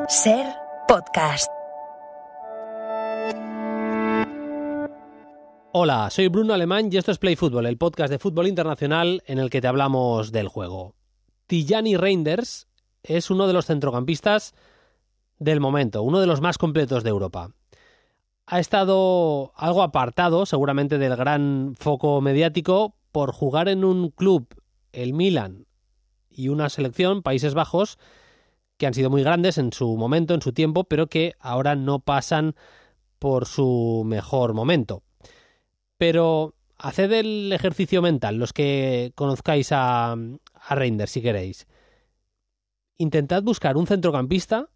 Ser podcast. Hola, soy Bruno Alemán y esto es Play Fútbol, el podcast de fútbol internacional en el que te hablamos del juego. Tijani Reinders es uno de los centrocampistas del momento, uno de los más completos de Europa. Ha estado algo apartado, seguramente, del gran foco mediático por jugar en un club, el Milan, y una selección, Países Bajos, que han sido muy grandes en su momento, en su tiempo, pero que ahora no pasan por su mejor momento. Pero haced el ejercicio mental, los que conozcáis a Reinders, si queréis. Intentad buscar un centrocampista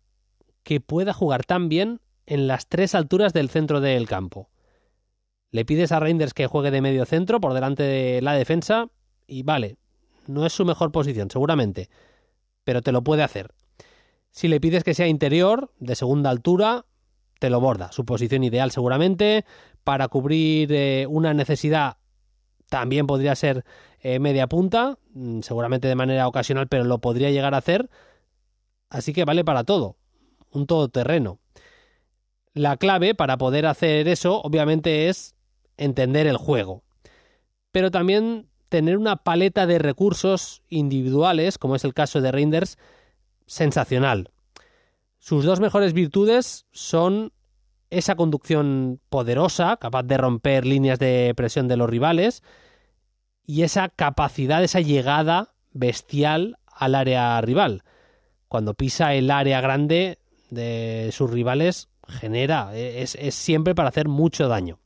que pueda jugar tan bien en las tres alturas del centro del campo. Le pides a Reinders que juegue de medio centro por delante de la defensa y vale, no es su mejor posición, seguramente, pero te lo puede hacer. Si le pides que sea interior, de segunda altura, te lo borda. Su posición ideal seguramente. Para cubrir una necesidad también podría ser media punta, seguramente de manera ocasional, pero lo podría llegar a hacer. Así que vale para todo, un todoterreno. La clave para poder hacer eso, obviamente, es entender el juego. Pero también tener una paleta de recursos individuales, como es el caso de Reinders, sensacional. Sus dos mejores virtudes son esa conducción poderosa, capaz de romper líneas de presión de los rivales, y esa capacidad, esa llegada bestial al área rival. Cuando pisa el área grande de sus rivales, es siempre para hacer mucho daño.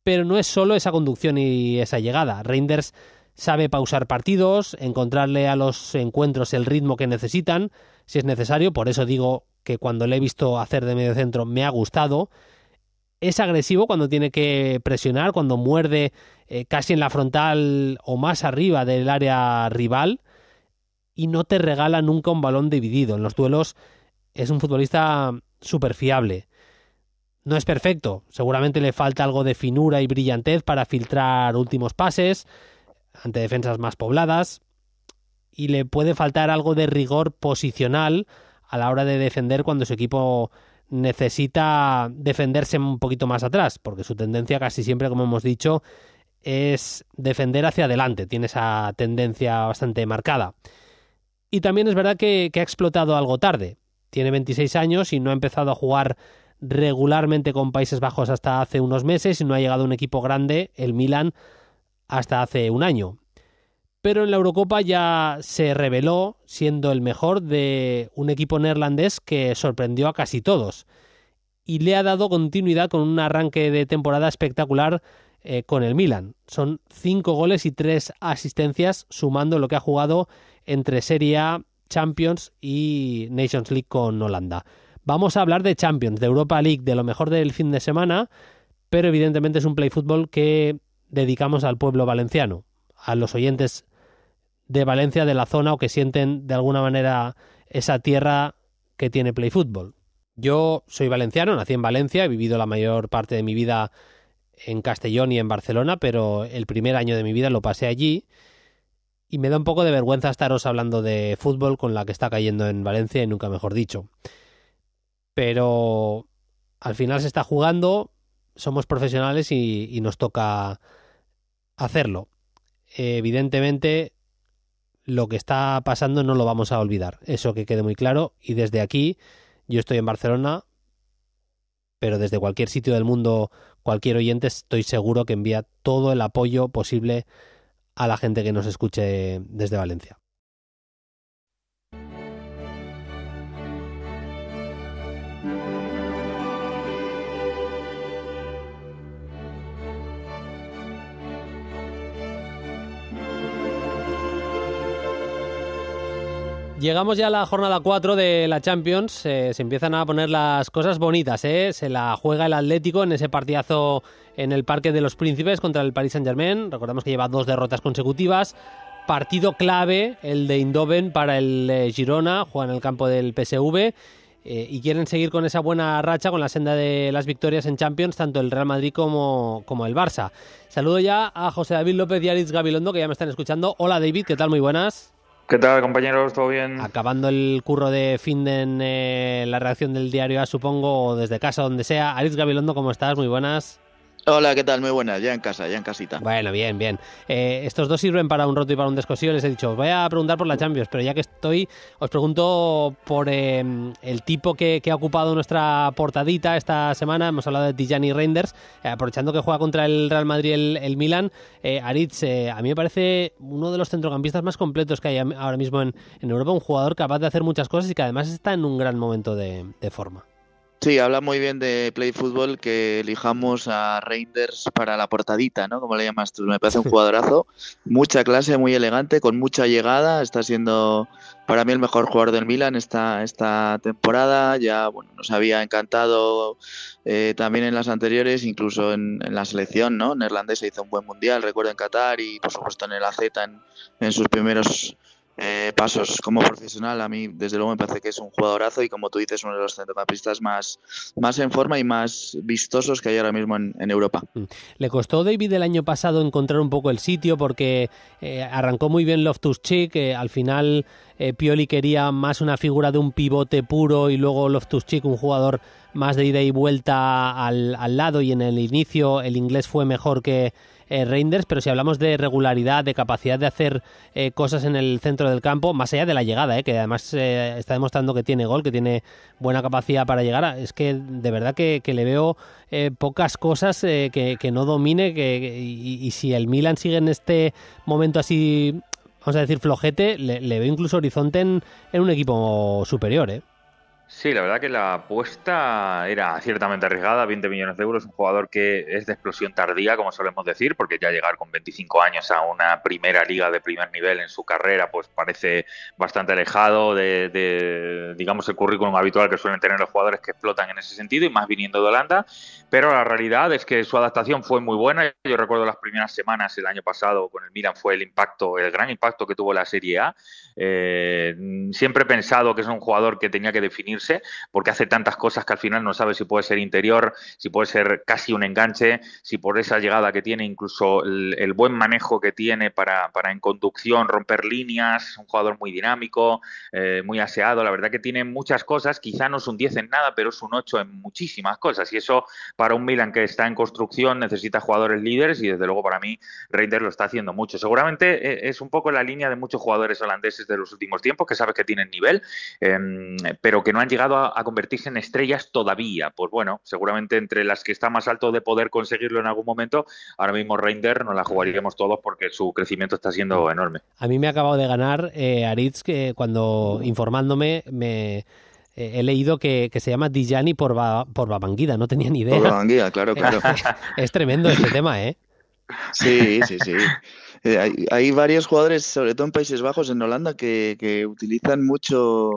Pero no es solo esa conducción y esa llegada. Reinders sabe pausar partidos, encontrarle a los encuentros el ritmo que necesitan, si es necesario. Por eso digo que cuando le he visto hacer de medio centro me ha gustado. Es agresivo cuando tiene que presionar, cuando muerde casi en la frontal o más arriba del área rival, y no te regala nunca un balón dividido. En los duelos es un futbolista súper fiable. No es perfecto, seguramente le falta algo de finura y brillantez para filtrar últimos pases ante defensas más pobladas, y le puede faltar algo de rigor posicional a la hora de defender cuando su equipo necesita defenderse un poquito más atrás, porque su tendencia casi siempre, como hemos dicho, es defender hacia adelante, tiene esa tendencia bastante marcada. Y también es verdad que ha explotado algo tarde, tiene 26 años y no ha empezado a jugar regularmente con Países Bajos hasta hace unos meses y no ha llegado a un equipo grande, el Milan, hasta hace un año. Pero en la Eurocopa ya se reveló siendo el mejor de un equipo neerlandés que sorprendió a casi todos. Y le ha dado continuidad con un arranque de temporada espectacular con el Milan. Son 5 goles y 3 asistencias sumando lo que ha jugado entre Serie A, Champions y Nations League con Holanda. Vamos a hablar de Champions, de Europa League, de lo mejor del fin de semana, pero evidentemente es un Play Fútbol que dedicamos al pueblo valenciano, a los oyentes de Valencia, de la zona, o que sienten de alguna manera esa tierra que tiene Play Fútbol. Yo soy valenciano, nací en Valencia, he vivido la mayor parte de mi vida en Castellón y en Barcelona, pero el primer año de mi vida lo pasé allí y me da un poco de vergüenza estaros hablando de fútbol con la que está cayendo en Valencia, y nunca mejor dicho. Pero al final se está jugando, somos profesionales y nos toca hacerlo. Evidentemente, lo que está pasando no lo vamos a olvidar, eso que quede muy claro, y desde aquí, yo estoy en Barcelona, pero desde cualquier sitio del mundo, cualquier oyente, estoy seguro que envía todo el apoyo posible a la gente que nos escuche desde Valencia. Llegamos ya a la jornada 4 de la Champions, se empiezan a poner las cosas bonitas, se la juega el Atlético en ese partidazo en el Parque de los Príncipes contra el Paris Saint-Germain. Recordamos que lleva 2 derrotas consecutivas, partido clave el de Eindhoven para el Girona, juega en el campo del PSV, y quieren seguir con esa buena racha, con la senda de las victorias en Champions, tanto el Real Madrid como el Barça. Saludo ya a José David López y Aritz Gabilondo, que ya me están escuchando. Hola David, ¿qué tal? Muy buenas. ¿Qué tal, compañeros? ¿Todo bien? Acabando el curro de fin de la redacción del diario A, supongo, o desde casa, donde sea. Aritz Gabilondo, ¿cómo estás? Muy buenas. Hola, ¿qué tal? Muy buenas, ya en casa, ya en casita. Bueno, bien, bien. Estos dos sirven para un roto y para un descosido. Les he dicho, os voy a preguntar por la Champions, pero ya que estoy, os pregunto por el tipo que ha ocupado nuestra portadita esta semana. Hemos hablado de Tijani Reinders, aprovechando que juega contra el Real Madrid el Milan. Aritz, a mí me parece uno de los centrocampistas más completos que hay ahora mismo en Europa, un jugador capaz de hacer muchas cosas y que además está en un gran momento de forma. Sí, habla muy bien de Play Fútbol que elijamos a Reinders para la portadita, ¿no? Como le llamas tú. Me parece un jugadorazo, mucha clase, muy elegante, con mucha llegada. Está siendo para mí el mejor jugador del Milan esta temporada. Ya bueno, nos había encantado también en las anteriores, incluso en la selección, ¿no? Neerlandesa hizo un buen mundial, recuerdo en Qatar y por supuesto en el AZ en sus primeros pasos como profesional. A mí desde luego me parece que es un jugadorazo y como tú dices uno de los centrocampistas más en forma y más vistosos que hay ahora mismo en Europa. Le costó David el año pasado encontrar un poco el sitio porque arrancó muy bien Loftus-Cheek, al final Pioli quería más una figura de un pivote puro y luego Loftus-Cheek un jugador más de ida y vuelta al lado, y en el inicio el inglés fue mejor que Reinders, pero si hablamos de regularidad, de capacidad de hacer cosas en el centro del campo, más allá de la llegada, que además está demostrando que tiene gol, que tiene buena capacidad para llegar, es que de verdad que le veo pocas cosas que no domine, y si el Milan sigue en este momento así, vamos a decir flojete, le veo incluso horizonte en un equipo superior, ¿eh? Sí, la verdad que la apuesta era ciertamente arriesgada, 20 millones de euros, un jugador que es de explosión tardía, como solemos decir, porque ya llegar con 25 años a una primera liga de primer nivel en su carrera, pues parece bastante alejado de digamos, el currículum habitual que suelen tener los jugadores que explotan en ese sentido, y más viniendo de Holanda, pero la realidad es que su adaptación fue muy buena. Yo recuerdo las primeras semanas el año pasado con el Milan, fue el gran impacto que tuvo la Serie A. Siempre he pensado que es un jugador que tenía que definirse, porque hace tantas cosas que al final no sabe si puede ser interior, si puede ser casi un enganche, si por esa llegada que tiene, incluso el buen manejo que tiene para en conducción romper líneas, un jugador muy dinámico, muy aseado. La verdad que tiene muchas cosas, quizá no es un 10 en nada, pero es un 8 en muchísimas cosas, y eso para un Milan que está en construcción necesita jugadores líderes, y desde luego para mí Reinders lo está haciendo mucho. Seguramente es un poco la línea de muchos jugadores holandeses de los últimos tiempos, que sabes que tienen nivel, pero que no han llegado a convertirse en estrellas todavía. Pues bueno, seguramente entre las que está más alto de poder conseguirlo en algún momento, ahora mismo Reinders nos la jugaríamos todos porque su crecimiento está siendo enorme. A mí me ha acabado de ganar Aritz, que cuando informándome he leído que se llama Tijani por Babangida, no tenía ni idea. Por Babangida, claro. Es tremendo este tema, ¿eh? Sí. Hay varios jugadores, sobre todo en Países Bajos, en Holanda, que utilizan mucho,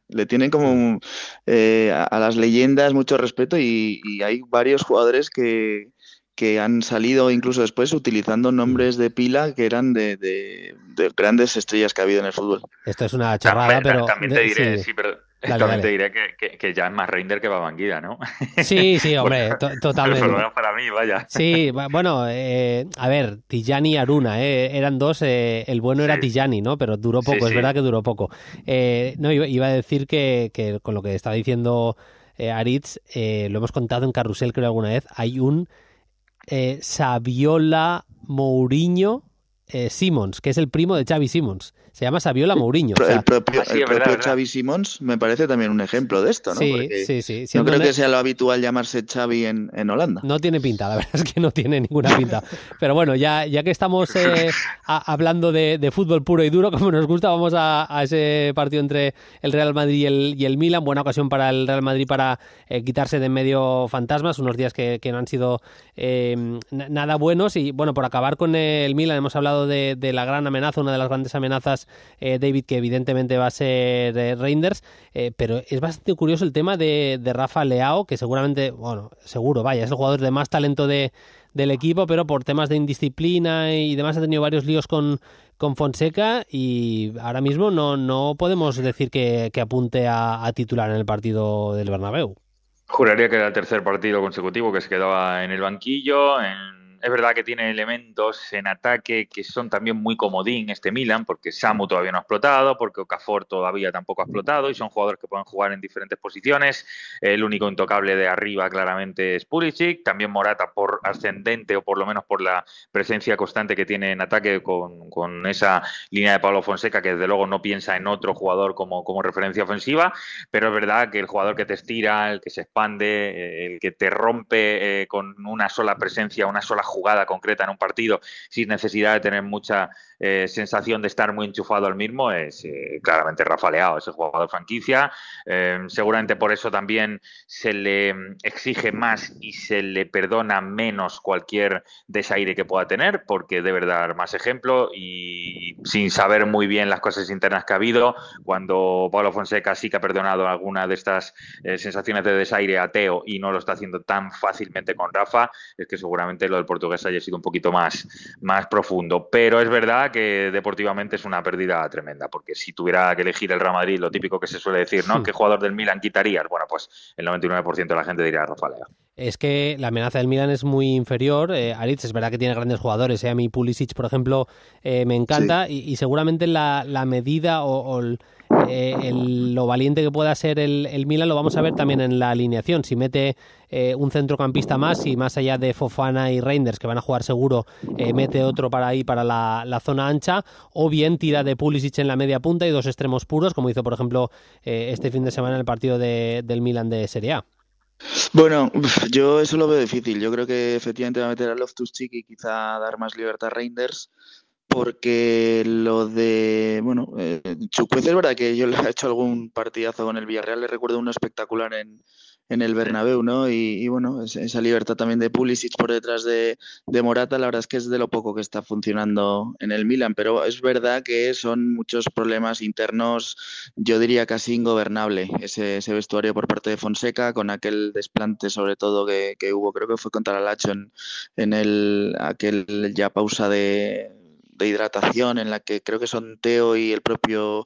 le tienen como a las leyendas mucho respeto, y hay varios jugadores que han salido incluso después utilizando nombres de pila que eran de grandes estrellas que ha habido en el fútbol. Esto es una chorrada, pero... También te diré, sí. pero Dale. también te diré que ya es más Reinders que Babangida, ¿no? Sí, hombre, totalmente. Pero para mí, vaya. Sí, bueno, a ver, Tijani y Aruna, eran dos, el bueno era Tijani, ¿no? Pero duró poco, es verdad que duró poco. No, iba a decir que con lo que estaba diciendo Aritz, lo hemos contado en Carrusel, creo, alguna vez, hay un Saviola Mourinho Simons, que es el primo de Xavi Simons. Se llama Saviola Mourinho. El propio Xavi Simons me parece también un ejemplo de esto, ¿no? Sí. No creo que sea lo habitual llamarse Xavi en Holanda. No tiene pinta, la verdad es que no tiene ninguna pinta. Pero bueno, ya que estamos hablando de fútbol puro y duro, como nos gusta, vamos a ese partido entre el Real Madrid y el Milan. Buena ocasión para el Real Madrid para quitarse de en medio fantasmas, unos días que no han sido nada buenos. Y bueno, por acabar con el Milan, hemos hablado de la gran amenaza, una de las grandes amenazas, David, que evidentemente va a ser Reinders, pero es bastante curioso el tema de Rafa Leao, que seguramente, bueno, seguro, vaya, es el jugador de más talento del equipo, pero por temas de indisciplina y demás ha tenido varios líos con Fonseca, y ahora mismo no podemos decir que apunte a titular en el partido del Bernabéu. Juraría que era el tercer partido consecutivo que se quedaba en el banquillo. En es verdad que tiene elementos en ataque que son también muy comodín este Milan, porque Samu todavía no ha explotado, porque Okafor todavía tampoco ha explotado, y son jugadores que pueden jugar en diferentes posiciones. El único intocable de arriba claramente es Pulisic, también Morata por ascendente, o por lo menos por la presencia constante que tiene en ataque con esa línea de Pablo Fonseca, que desde luego no piensa en otro jugador como referencia ofensiva, pero es verdad que el jugador que te estira, el que se expande, el que te rompe con una sola presencia, una sola jugada concreta en un partido, sin necesidad de tener mucha sensación de estar muy enchufado al mismo, es claramente Rafa Leao, ese jugador franquicia. Seguramente por eso también se le exige más y se le perdona menos cualquier desaire que pueda tener, porque debe dar más ejemplo, y sin saber muy bien las cosas internas que ha habido, cuando Pablo Fonseca sí que ha perdonado alguna de estas sensaciones de desaire a Teo y no lo está haciendo tan fácilmente con Rafa, es que seguramente lo del portugués haya sido un poquito más profundo. Pero es verdad que deportivamente es una pérdida tremenda, porque si tuviera que elegir el Real Madrid, lo típico que se suele decir, ¿no? ¿Qué jugador del Milan quitarías? Bueno, pues el 99% de la gente diría Rafa Leao. Es que la amenaza del Milan es muy inferior. Aritz, es verdad que tiene grandes jugadores. A mí Pulisic, por ejemplo, me encanta. Sí. Y seguramente la medida o lo valiente que pueda ser el Milan lo vamos a ver también en la alineación. Si mete un centrocampista más, y más allá de Fofana y Reinders, que van a jugar seguro, mete otro para ahí, para la zona ancha, o bien tira de Pulisic en la media punta y dos extremos puros, como hizo, por ejemplo, este fin de semana en el partido del Milan de Serie A. Bueno, yo eso lo veo difícil. Yo creo que efectivamente va a meter a Loftus-Cheek y quizá dar más libertad a Reinders, porque lo de, bueno, Chukwueze es verdad que yo le he hecho algún partidazo con el Villarreal, le recuerdo uno espectacular en el Bernabéu, ¿no? Y bueno, esa libertad también de Pulisic por detrás de Morata, la verdad es que es de lo poco que está funcionando en el Milan, pero es verdad que son muchos problemas internos, yo diría casi ingobernable ese vestuario por parte de Fonseca, con aquel desplante sobre todo que hubo, creo que fue contra el Lazio en aquel ya pausa de hidratación, en la que creo que son Teo y el propio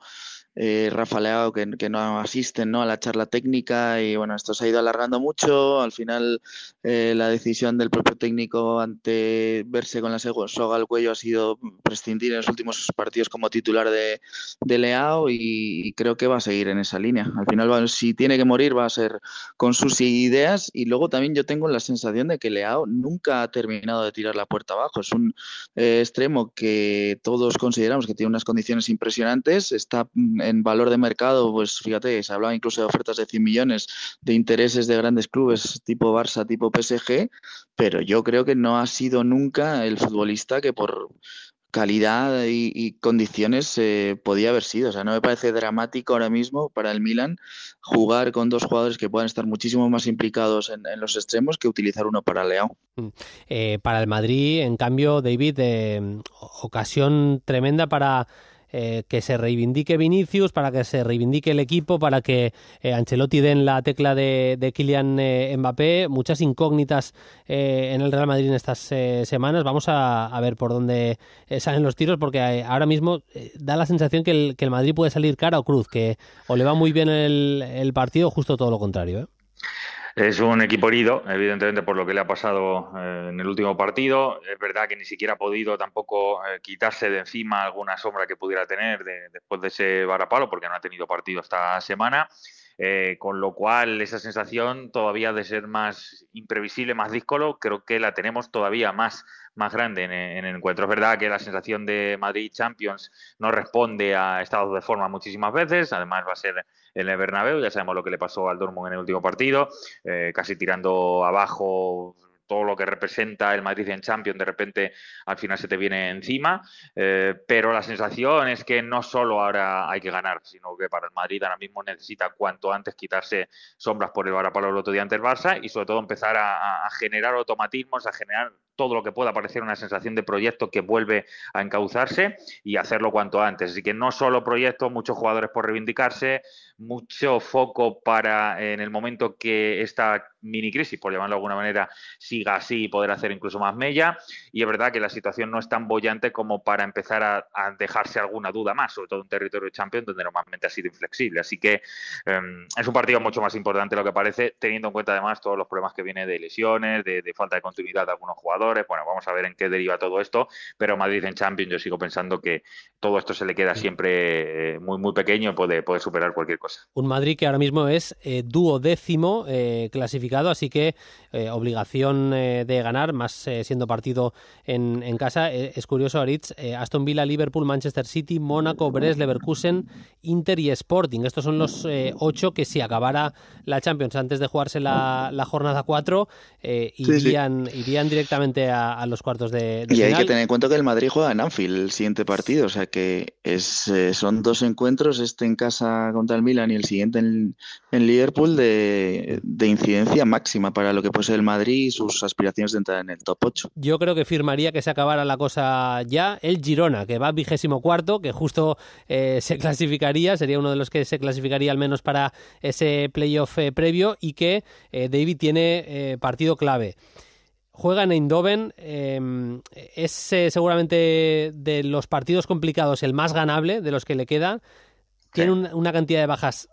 Rafa Leao que no asisten, ¿no?, a la charla técnica, y bueno, esto se ha ido alargando mucho. Al final la decisión del propio técnico ante verse con la soga al cuello ha sido prescindir en los últimos partidos como titular de Leao, y creo que va a seguir en esa línea. Al final, si tiene que morir, va a ser con sus ideas, y luego también yo tengo la sensación de que Leao nunca ha terminado de tirar la puerta abajo. Es un extremo que todos consideramos que tiene unas condiciones impresionantes, está en valor de mercado, pues fíjate, se hablaba incluso de ofertas de 100 millones, de intereses de grandes clubes tipo Barça, tipo PSG, pero yo creo que no ha sido nunca el futbolista que por calidad y condiciones podía haber sido. O sea, no me parece dramático ahora mismo para el Milan jugar con dos jugadores que puedan estar muchísimo más implicados en los extremos que utilizar uno para Leao. Para el Madrid, en cambio, David, ocasión tremenda para que se reivindique Vinicius, para que se reivindique el equipo, para que Ancelotti den la tecla de Kylian Mbappé. Muchas incógnitas en el Real Madrid en estas semanas. Vamos a ver por dónde salen los tiros, porque ahora mismo da la sensación que el Madrid puede salir cara o cruz, que o le va muy bien el partido, o justo todo lo contrario, ¿eh? Es un equipo herido, evidentemente, por lo que le ha pasado en el último partido. Es verdad que ni siquiera ha podido tampoco quitarse de encima alguna sombra que pudiera tener después de ese varapalo, porque no ha tenido partido esta semana. Con lo cual, esa sensación todavía de ser más imprevisible, más díscolo, creo que la tenemos todavía más grande en el encuentro. Es verdad que la sensación de Madrid Champions no responde a estados de forma muchísimas veces. Además, va a ser en el Bernabéu. Ya sabemos lo que le pasó al Dortmund en el último partido, casi tirando abajo todo lo que representa el Madrid en Champions, de repente al final se te viene encima, pero la sensación es que no solo ahora hay que ganar, sino que para el Madrid ahora mismo necesita cuanto antes quitarse sombras por el varapalo el otro día ante el Barça, y sobre todo empezar a generar automatismos, a generar todo lo que pueda parecer una sensación de proyecto que vuelve a encauzarse, y hacerlo cuanto antes. Así que no solo proyectos, muchos jugadores por reivindicarse, mucho foco para en el momento que esta mini crisis, por llamarlo de alguna manera, siga así y poder hacer incluso más mella. Y es verdad que la situación no es tan bollante como para empezar a dejarse alguna duda más, sobre todo en territorio Champions, donde normalmente ha sido inflexible. Así que es un partido mucho más importante de lo que parece, teniendo en cuenta además todos los problemas que vienen de lesiones, de falta de continuidad de algunos jugadores. jugadores. Bueno, vamos a ver en qué deriva todo esto, pero Madrid en Champions yo sigo pensando que todo esto se le queda siempre muy, muy pequeño y puede superar cualquier cosa. Un Madrid que ahora mismo es 12º clasificado, así que obligación de ganar, más siendo partido en casa. Es curioso, Aritz, Aston Villa, Liverpool, Manchester City, Mónaco, Brest, Leverkusen, Inter y Sporting. Estos son los 8 que si acabara la Champions antes de jugarse la jornada 4, irían directamente a los cuartos de y final. Hay que tener en cuenta que el Madrid juega en Anfield el siguiente partido, o sea que son 2 encuentros, este en casa contra el Milan y el siguiente en Liverpool, de incidencia máxima para lo que puede ser el Madrid y sus aspiraciones de entrar en el top 8. Yo creo que firmaría que se acabara la cosa ya. El Girona, que va 24º, que justo se clasificaría, sería uno de los que se clasificaría al menos para ese playoff previo, y que David tiene partido clave. Juega en Eindhoven, es seguramente de los partidos complicados el más ganable de los que le quedan. Tiene una cantidad de bajas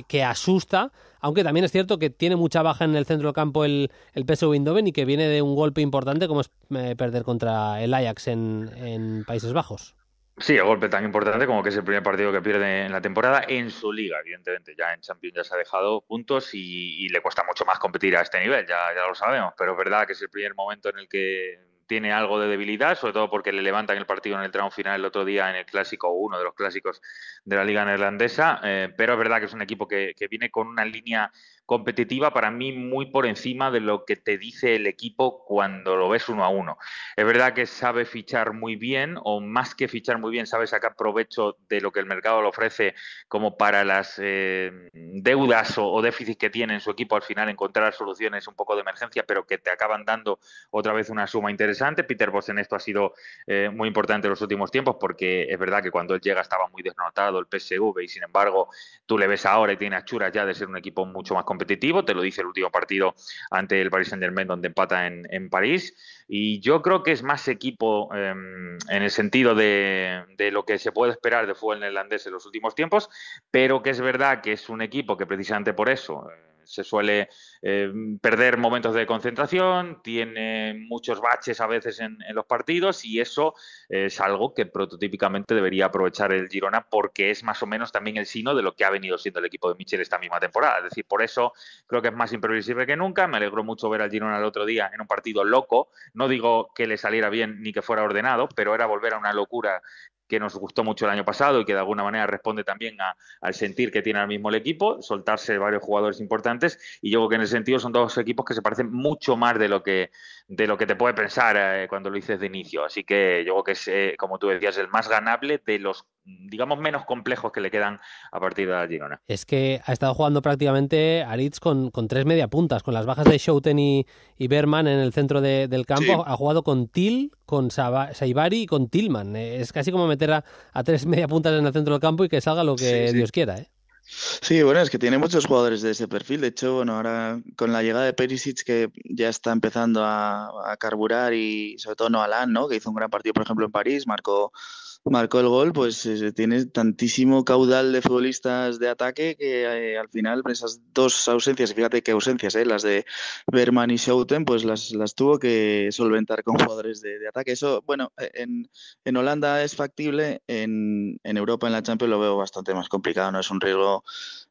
que asusta, aunque también es cierto que tiene mucha baja en el centro del campo el PSV Eindhoven, y que viene de un golpe importante como es perder contra el Ajax en Países Bajos. Sí, el golpe tan importante como que es el primer partido que pierde en la temporada en su liga, evidentemente. Ya en Champions ya se ha dejado puntos y le cuesta mucho más competir a este nivel, ya lo sabemos, pero es verdad que es el primer momento en el que tiene algo de debilidad, sobre todo porque le levantan el partido en el tramo final el otro día en el clásico, uno de los clásicos de la liga neerlandesa, pero es verdad que es un equipo que viene con una línea competitiva para mí muy por encima de lo que te dice el equipo cuando lo ves 1-1. Es verdad que sabe fichar muy bien, o más que fichar muy bien, sabe sacar provecho de lo que el mercado le ofrece, como para las deudas o déficits que tiene en su equipo, al final encontrar soluciones un poco de emergencia, pero que te acaban dando otra vez una suma interesante. Peter Bosz en esto ha sido muy importante en los últimos tiempos, porque es verdad que cuando él llega estaba muy desnotado el PSV, y sin embargo tú le ves ahora y tiene achuras ya de ser un equipo mucho más competitivo. Te lo dice el último partido ante el Paris Saint-Germain, donde empata en París, y yo creo que es más equipo en el sentido de lo que se puede esperar de fútbol neerlandés en los últimos tiempos, pero que es verdad que es un equipo que precisamente por eso se suele perder momentos de concentración, tiene muchos baches a veces en los partidos, y eso es algo que prototípicamente debería aprovechar el Girona, porque es más o menos también el sino de lo que ha venido siendo el equipo de Michel esta misma temporada. Es decir, por eso creo que es más imprevisible que nunca. Me alegró mucho ver al Girona el otro día en un partido loco. No digo que le saliera bien ni que fuera ordenado, pero era volver a una locura que nos gustó mucho el año pasado y que de alguna manera responde también al sentir que tiene ahora mismo el equipo, soltarse varios jugadores importantes, y yo creo que en ese sentido son dos equipos que se parecen mucho más de lo que te puede pensar cuando lo dices de inicio. Así que yo creo que es, como tú decías, el más ganable de los, digamos, menos complejos que le quedan a partir de la Girona. Es que ha estado jugando prácticamente Aritz con 3 mediapuntas, con las bajas de Schouten y Berman en el centro del campo. Sí. Ha jugado con Til, con Saibari y con Tillman. Es casi como meter a 3 mediapuntas en el centro del campo y que salga lo que Dios quiera, ¿eh? Sí, bueno, es que tiene muchos jugadores de ese perfil. De hecho, bueno, ahora con la llegada de Perisic, que ya está empezando a carburar, y sobre todo Noah, ¿no?, que hizo un gran partido, por ejemplo, en París, marcó el gol, pues tiene tantísimo caudal de futbolistas de ataque que al final esas dos ausencias, y fíjate qué ausencias, las de Berman y Schouten, pues las tuvo que solventar con jugadores de ataque. Eso, bueno, en Holanda es factible, en Europa, en la Champions, lo veo bastante más complicado, ¿no? Es un riesgo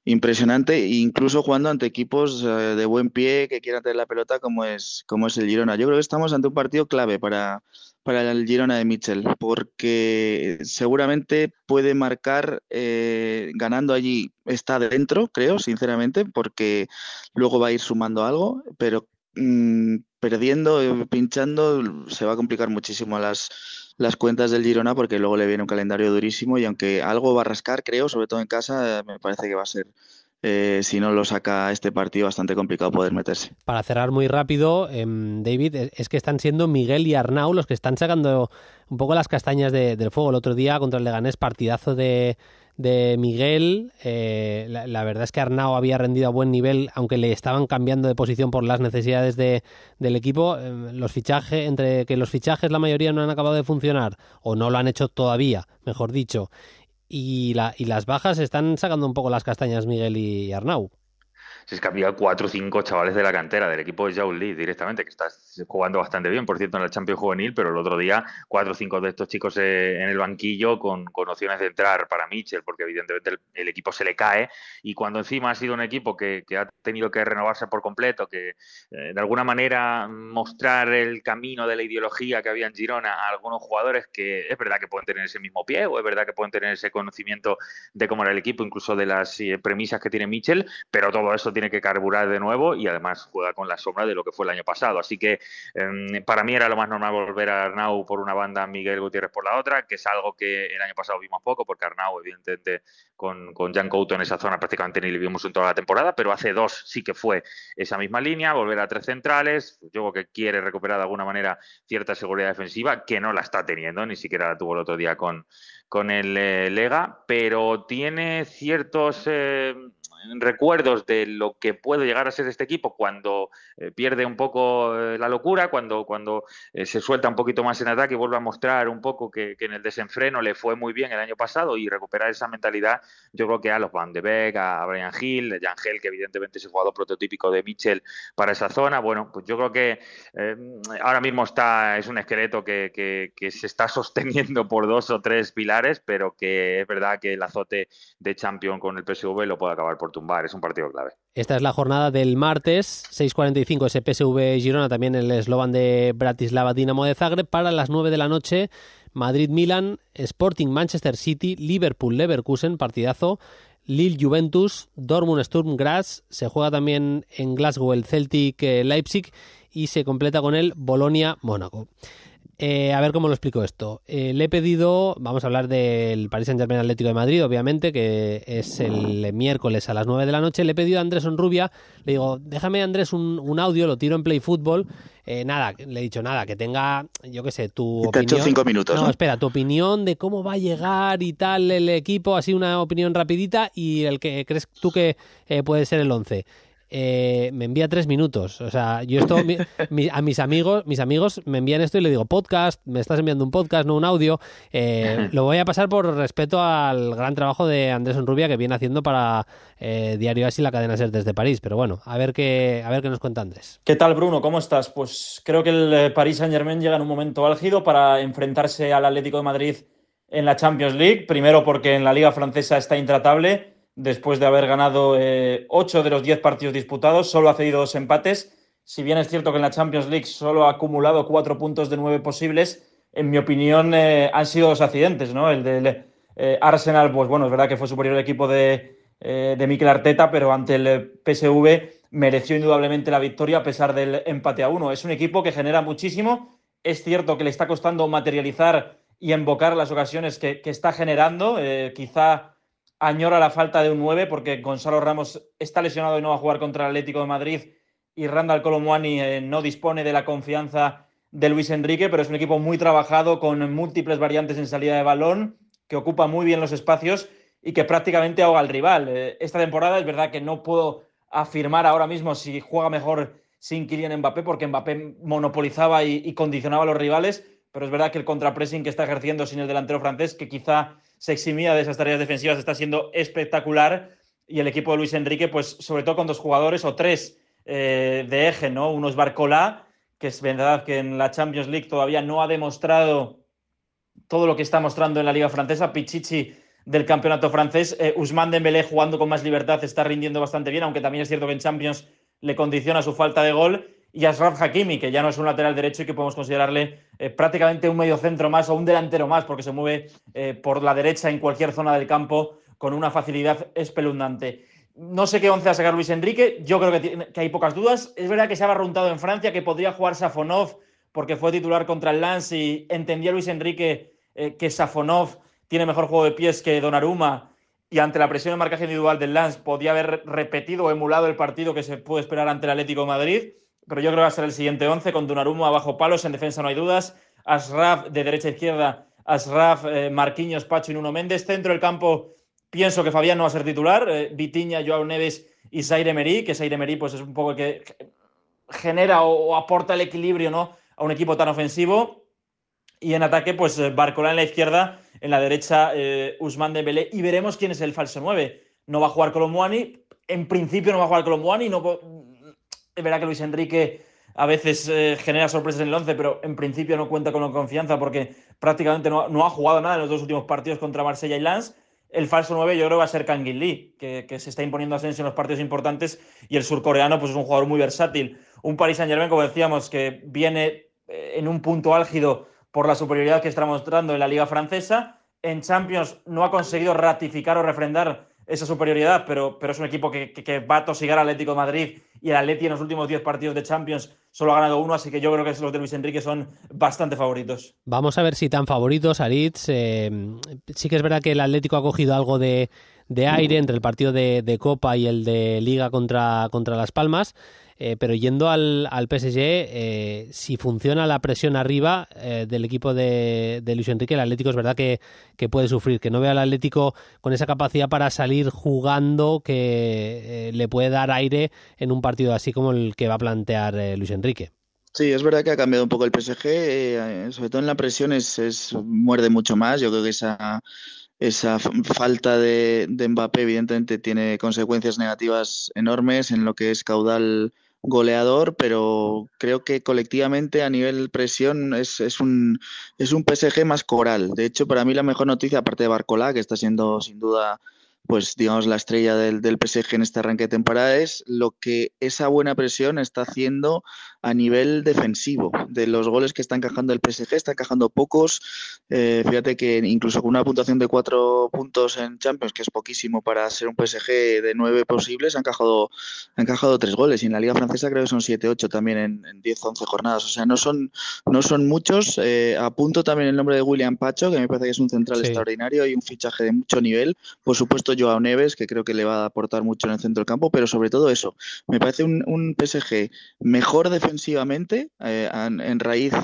impresionante, incluso jugando ante equipos de buen pie que quieran tener la pelota, como es el Girona. Yo creo que estamos ante un partido clave para el Girona de Michel, porque seguramente puede marcar ganando allí. Está dentro, creo, sinceramente, porque luego va a ir sumando algo, pero perdiendo, pinchando, se va a complicar muchísimo las cuentas del Girona, porque luego le viene un calendario durísimo, y aunque algo va a rascar, creo, sobre todo en casa, me parece que va a ser, si no lo saca este partido, bastante complicado poder meterse. Para cerrar muy rápido, David, es que están siendo Miguel y Arnau los que están sacando un poco las castañas del fuego. El otro día contra el Leganés, partidazo de Miguel. La verdad es que Arnau había rendido a buen nivel, aunque le estaban cambiando de posición por las necesidades del equipo. Los fichajes la mayoría no han acabado de funcionar, o no lo han hecho todavía, mejor dicho. Y las bajas están sacando un poco las castañas Miguel y Arnau. Si es que había 4 o 5 chavales de la cantera del equipo de Joe Lee directamente, que está jugando bastante bien, por cierto, en la Champions Juvenil, pero el otro día 4 o 5 de estos chicos en el banquillo con opciones de entrar para Mitchell, porque evidentemente el equipo se le cae, y cuando encima ha sido un equipo que ha tenido que renovarse por completo, que de alguna manera mostrar el camino de la ideología que había en Girona a algunos jugadores que es verdad que pueden tener ese mismo pie, o es verdad que pueden tener ese conocimiento de cómo era el equipo, incluso de las premisas que tiene Mitchell, pero todo eso tiene que carburar de nuevo y además juega con la sombra de lo que fue el año pasado. Así que para mí era lo más normal volver a Arnau por una banda, Miguel Gutiérrez por la otra, que es algo que el año pasado vimos poco, porque Arnau, evidentemente, con Jan Couto en esa zona prácticamente ni le vimos en toda la temporada, pero hace 2 sí que fue esa misma línea, volver a 3 centrales. Yo creo que quiere recuperar de alguna manera cierta seguridad defensiva, que no la está teniendo, ni siquiera la tuvo el otro día con el Lega, pero tiene ciertos recuerdos de lo que puede llegar a ser este equipo cuando pierde un poco la locura, cuando se suelta un poquito más en ataque y vuelve a mostrar un poco que en el desenfreno le fue muy bien el año pasado, y recuperar esa mentalidad. Yo creo que a los Van de Beek, a Brian Hill, Yangel, que evidentemente es el jugador prototípico de Mitchell para esa zona. Bueno, pues yo creo que ahora mismo es un esqueleto que se está sosteniendo por 2 o 3 pilares, pero que es verdad que el azote de Champions con el PSV lo puede acabar por tumbar. Es un partido clave. Esta es la jornada del martes, 6:45, ese PSV Girona, también el Slovan de Bratislava Dinamo de Zagreb. Para las 9 de la noche, Madrid-Milan, Sporting Manchester City, Liverpool-Leverkusen, partidazo, Lille-Juventus, Dortmund-Sturm Graz. Se juega también en Glasgow el Celtic-Leipzig y se completa con el Bolonia-Mónaco. A ver cómo lo explico esto. Le he pedido, vamos a hablar del Paris Saint-Germain Atlético de Madrid, obviamente, que es el miércoles a las 9 de la noche. Le he pedido a Andrés Onrubia, le digo, déjame, Andrés, un audio, lo tiro en Play Fútbol. Nada, le he dicho nada, que tenga, yo qué sé, tu opinión. Te he hecho 5 minutos. No, espera, tu opinión de cómo va a llegar y tal el equipo, así una opinión rapidita, y el que crees tú que puede ser el 11. Me envía 3 minutos. O sea, yo esto a mis amigos me envían esto y le digo, podcast, me estás enviando un podcast, no un audio. Lo voy a pasar por respeto al gran trabajo de Andrés Onrubia que viene haciendo para Diario As y la cadena SER desde París. Pero bueno, a ver qué nos cuenta Andrés. ¿Qué tal, Bruno? ¿Cómo estás? Pues creo que el Paris Saint-Germain llega en un momento álgido para enfrentarse al Atlético de Madrid en la Champions League. Primero porque en la Liga Francesa está intratable. Después de haber ganado 8 de los 10 partidos disputados, solo ha cedido 2 empates. Si bien es cierto que en la Champions League solo ha acumulado 4 puntos de 9 posibles, en mi opinión han sido 2 accidentes, ¿no? El del Arsenal, pues bueno, es verdad que fue superior el equipo de Mikel Arteta, pero ante el PSV mereció indudablemente la victoria a pesar del empate a 1. Es un equipo que genera muchísimo. Es cierto que le está costando materializar y invocar las ocasiones que está generando. Quizá añora la falta de un 9 porque Gonzalo Ramos está lesionado y no va a jugar contra el Atlético de Madrid, y Randal Kolo Muani no dispone de la confianza de Luis Enrique, pero es un equipo muy trabajado con múltiples variantes en salida de balón, que ocupa muy bien los espacios y que prácticamente ahoga al rival. Esta temporada es verdad que no puedo afirmar ahora mismo si juega mejor sin Kylian Mbappé, porque Mbappé monopolizaba y condicionaba a los rivales, pero es verdad que el contrapressing que está ejerciendo sin el delantero francés, que quizá se eximía de esas tareas defensivas, está siendo espectacular, y el equipo de Luis Enrique, pues sobre todo con 2 jugadores o 3 de eje, ¿no? Uno es Barcola, que es verdad que en la Champions League todavía no ha demostrado todo lo que está mostrando en la Liga Francesa. Pichichi del campeonato francés. Ousmane Dembélé, jugando con más libertad, está rindiendo bastante bien, aunque también es cierto que en Champions le condiciona su falta de gol. Y Achraf Hakimi, que ya no es un lateral derecho y que podemos considerarle prácticamente un mediocentro más o un delantero más, porque se mueve por la derecha en cualquier zona del campo con una facilidad espeluznante. No sé qué 11 va a sacar Luis Enrique. Yo creo que hay pocas dudas. Es verdad que se ha barruntado en Francia, que podría jugar Safonov porque fue titular contra el Lens, y entendía Luis Enrique que Safonov tiene mejor juego de pies que Donnarumma, y ante la presión de marcaje individual del Lens podía haber repetido o emulado el partido que se puede esperar ante el Atlético de Madrid. Pero yo creo que va a ser el siguiente 11, con Donnarumma bajo palos. En defensa no hay dudas. Achraf de derecha a izquierda, Achraf, Marquinhos, Pacho y Nuno Méndez. Centro del campo, pienso que Fabián no va a ser titular. Vitinha, Joao Neves y Zaire Emery, que Zaire Emery pues es un poco el que genera o aporta el equilibrio, ¿no?, a un equipo tan ofensivo. Y en ataque, pues Barcola en la izquierda, en la derecha Ousmane Dembélé, y veremos quién es el falso 9. No va a jugar Kolo Muani, en principio no va a jugar Colomboani, es verdad que Luis Enrique a veces genera sorpresas en el 11, pero en principio no cuenta con la confianza porque prácticamente no ha jugado nada en los 2 últimos partidos contra Marsella y Lens. El falso 9 yo creo va a ser Kang-in Lee, que se está imponiendo ascenso en los partidos importantes, y el surcoreano pues es un jugador muy versátil. Un Paris Saint-Germain, como decíamos, que viene en un punto álgido por la superioridad que está mostrando en la Liga Francesa. En Champions no ha conseguido ratificar o refrendar esa superioridad, pero es un equipo que va a tosigar al Atlético de Madrid, y el Atleti en los últimos 10 partidos de Champions solo ha ganado 1, así que yo creo que los de Luis Enrique son bastante favoritos. Vamos a ver si tan favoritos, Aritz. Sí que es verdad que el Atlético ha cogido algo de aire entre el partido de Copa y el de Liga contra Las Palmas. Pero yendo al PSG, si funciona la presión arriba del equipo de Luis Enrique, el Atlético es verdad que puede sufrir, que no vea al Atlético con esa capacidad para salir jugando que le puede dar aire en un partido así como el que va a plantear Luis Enrique. Sí, es verdad que ha cambiado un poco el PSG, sobre todo en la presión muerde mucho más. Yo creo que esa falta de Mbappé evidentemente tiene consecuencias negativas enormes en lo que es caudal goleador, pero creo que colectivamente a nivel presión es un PSG más coral. De hecho, para mí la mejor noticia, aparte de Barcola, que está siendo sin duda pues digamos la estrella del PSG en este arranque de temporada, es lo que esa buena presión está haciendo a nivel defensivo. De los goles que está encajando el PSG, está encajando pocos. Fíjate que incluso con una puntuación de 4 puntos en Champions, que es poquísimo para ser un PSG de 9 posibles, ha encajado 3 goles. Y en la Liga Francesa creo que son 7-8 también en 10-11 jornadas. O sea, no son muchos. Apunto también el nombre de William Pacho, que me parece que es un central extraordinario y un fichaje de mucho nivel. Por supuesto, Joao Neves, que creo que le va a aportar mucho en el centro del campo, pero sobre todo eso. Me parece un PSG mejor defensivamente en raíz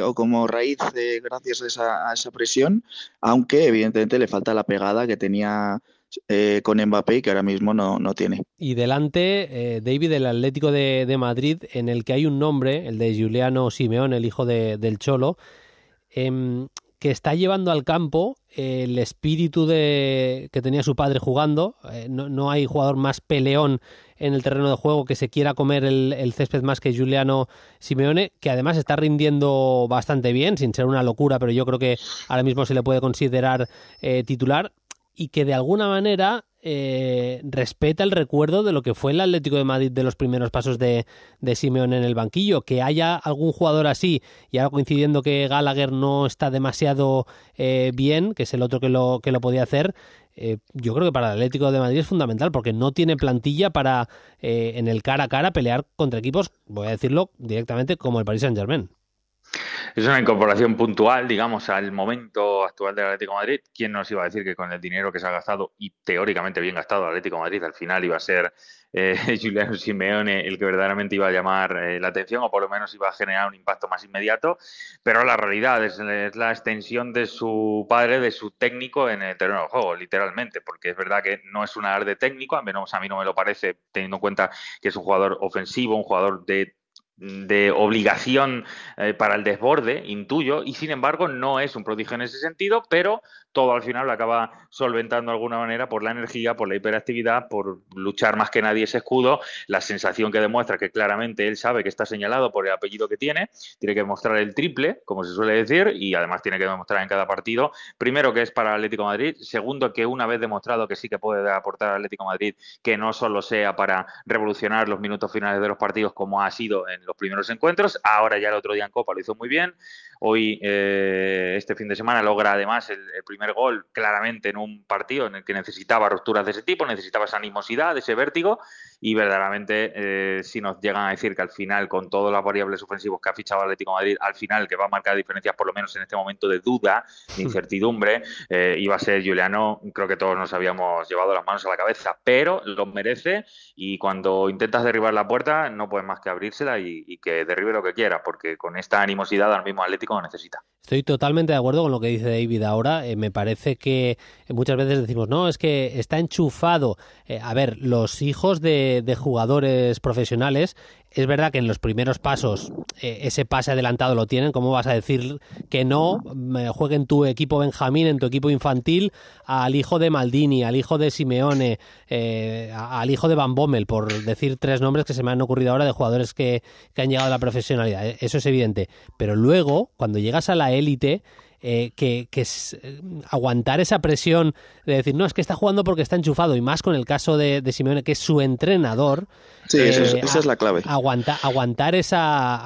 o como raíz gracias a esa presión, aunque evidentemente le falta la pegada que tenía con Mbappé y que ahora mismo no tiene. Y delante, David, el Atlético de Madrid, en el que hay un nombre, el de Giuliano Simeone, el hijo del Cholo, que está llevando al campo el espíritu que tenía su padre jugando. No hay jugador más peleón en el terreno de juego que se quiera comer el césped más que Giuliano Simeone, que además está rindiendo bastante bien, sin ser una locura, pero yo creo que ahora mismo se le puede considerar titular, y que de alguna manera respeta el recuerdo de lo que fue el Atlético de Madrid de los primeros pasos de Simeone en el banquillo. Que haya algún jugador así, y ahora coincidiendo que Gallagher no está demasiado bien, que es el otro que lo podía hacer, yo creo que para el Atlético de Madrid es fundamental, porque no tiene plantilla para en el cara a cara pelear contra equipos, voy a decirlo directamente, como el Paris Saint-Germain. Es una incorporación puntual, digamos, al momento actual del Atlético de Madrid. ¿Quién nos iba a decir que con el dinero que se ha gastado, y teóricamente bien gastado, el Atlético de Madrid, al final iba a ser Giuliano Simeone el que verdaderamente iba a llamar la atención, o por lo menos iba a generar un impacto más inmediato? Pero la realidad es la extensión de su padre, de su técnico en el terreno del juego, literalmente, porque es verdad que no es un alarde técnico, al menos a mí no me lo parece, teniendo en cuenta que es un jugador ofensivo, un jugador de obligación para el desborde, intuyo, y sin embargo no es un prodigio en ese sentido, pero todo al final lo acaba solventando de alguna manera por la energía, por la hiperactividad, por luchar más que nadie ese escudo, la sensación que demuestra que claramente él sabe que está señalado por el apellido que tiene que demostrar el triple, como se suele decir, y además tiene que demostrar en cada partido, primero, que es para el Atlético de Madrid, segundo, que una vez demostrado que sí que puede aportar al Atlético de Madrid, que no solo sea para revolucionar los minutos finales de los partidos como ha sido en los primeros encuentros, ahora ya el otro día en Copa lo hizo muy bien, hoy este fin de semana logra además el primer gol claramente en un partido en el que necesitaba rupturas de ese tipo, necesitaba esa animosidad, ese vértigo, y verdaderamente si nos llegan a decir que al final, con todas las variables ofensivas que ha fichado Atlético de Madrid, al final que va a marcar diferencias, por lo menos en este momento de duda, de incertidumbre, iba a ser Giuliano, creo que todos nos habíamos llevado las manos a la cabeza, pero lo merece, y cuando intentas derribar la puerta no puedes más que abrírsela y y que derribe lo que quiera, porque con esta animosidad al mismo Atlético lo necesita. Estoy totalmente de acuerdo con lo que dice David ahora. Me parece que muchas veces decimos, no, es que está enchufado. A ver, los hijos de jugadores profesionales, es verdad que en los primeros pasos ese pase adelantado lo tienen. ¿Cómo vas a decir que no? Juegue en tu equipo Benjamín, en tu equipo infantil, al hijo de Maldini, al hijo de Simeone, al hijo de Van Bommel, por decir 3 nombres que se me han ocurrido ahora de jugadores que han llegado a la profesionalidad. Eso es evidente. Pero luego, cuando llegas a la élite, que es aguantar esa presión de decir, no, es que está jugando porque está enchufado, y más con el caso de Simeone, que es su entrenador. Sí, esa es la clave. Aguantar esa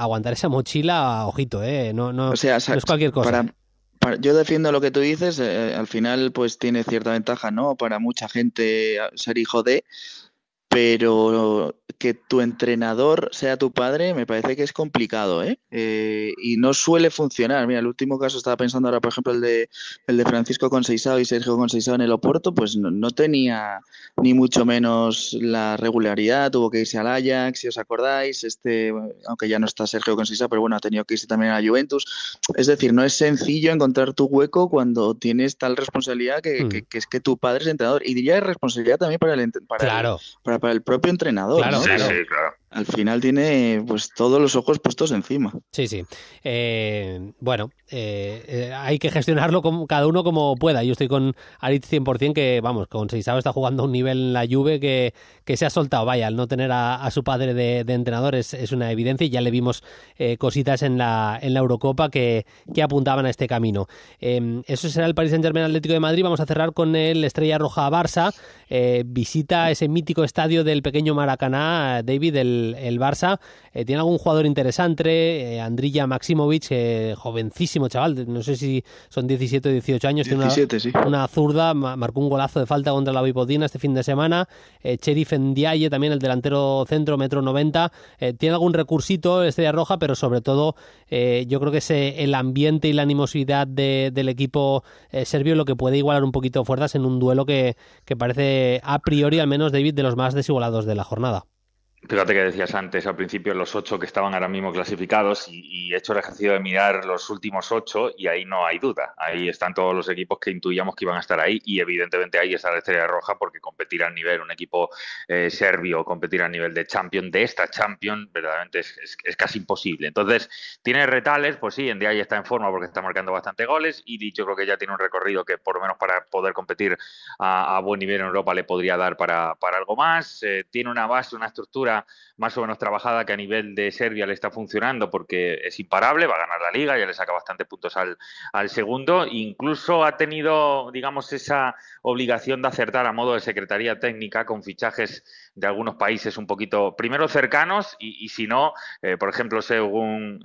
mochila, ojito, no, o sea, no es cualquier cosa. Yo defiendo lo que tú dices, al final pues tiene cierta ventaja, ¿no? Para mucha gente ser hijo de... Pero que tu entrenador sea tu padre me parece que es complicado, ¿eh? Y no suele funcionar. Mira, el último caso, estaba pensando ahora, por ejemplo, el de Francisco Conceição y Sergio Conceição en el Oporto, pues no tenía ni mucho menos la regularidad, tuvo que irse al Ajax, si os acordáis, aunque ya no está Sergio Conceição, pero bueno, ha tenido que irse también a la Juventus. Es decir, no es sencillo encontrar tu hueco cuando tienes tal responsabilidad que es que tu padre es entrenador. Y diría responsabilidad también para el propio entrenador. Claro, ¿no? Sí, claro. Al final tiene pues todos los ojos puestos encima. Sí. Bueno, hay que gestionarlo cada uno como pueda. Yo estoy con Aritz 100%, que vamos, con Seisao está jugando a un nivel en la Juve que se ha soltado. Vaya, al no tener a su padre de entrenador es una evidencia, y ya le vimos cositas en la Eurocopa que apuntaban a este camino. Eso será el Paris Saint-Germain Atlético de Madrid. Vamos a cerrar con el Estrella Roja Barça. Visita ese mítico estadio del pequeño Maracaná, David, el Barça. Tiene algún jugador interesante, Andrija Maksimovic, jovencísimo chaval, no sé si son 17 o 18 años, 17, tiene una zurda, marcó un golazo de falta contra la Vipodina este fin de semana. Cherif Ndiaye, también el delantero centro, 1,90 m. Tiene algún recursito Estrella Roja, pero sobre todo yo creo que es el ambiente y la animosidad del equipo serbio lo que puede igualar un poquito fuerzas en un duelo que parece, a priori al menos, David, de los más desigualados de la jornada. Fíjate que decías antes, al principio, los 8 que estaban ahora mismo clasificados, y he hecho el ejercicio de mirar los últimos 8 y ahí no hay duda. Ahí están todos los equipos que intuíamos que iban a estar ahí, y evidentemente ahí está la Estrella Roja, porque competir al nivel, un equipo serbio, competir al nivel de Champions, de esta Champions, verdaderamente es casi imposible. Entonces, tiene retales, pues sí, Ndiaye está en forma porque está marcando bastante goles, y yo creo que ya tiene un recorrido que por lo menos para poder competir a buen nivel en Europa le podría dar para algo más. Tiene una base, una estructura más o menos trabajada que a nivel de Serbia le está funcionando, porque es imparable, va a ganar la Liga, ya le saca bastantes puntos al segundo. Incluso ha tenido, digamos, esa obligación de acertar a modo de secretaría técnica con fichajes de algunos países un poquito, primero cercanos, y si no, por ejemplo, Seo Won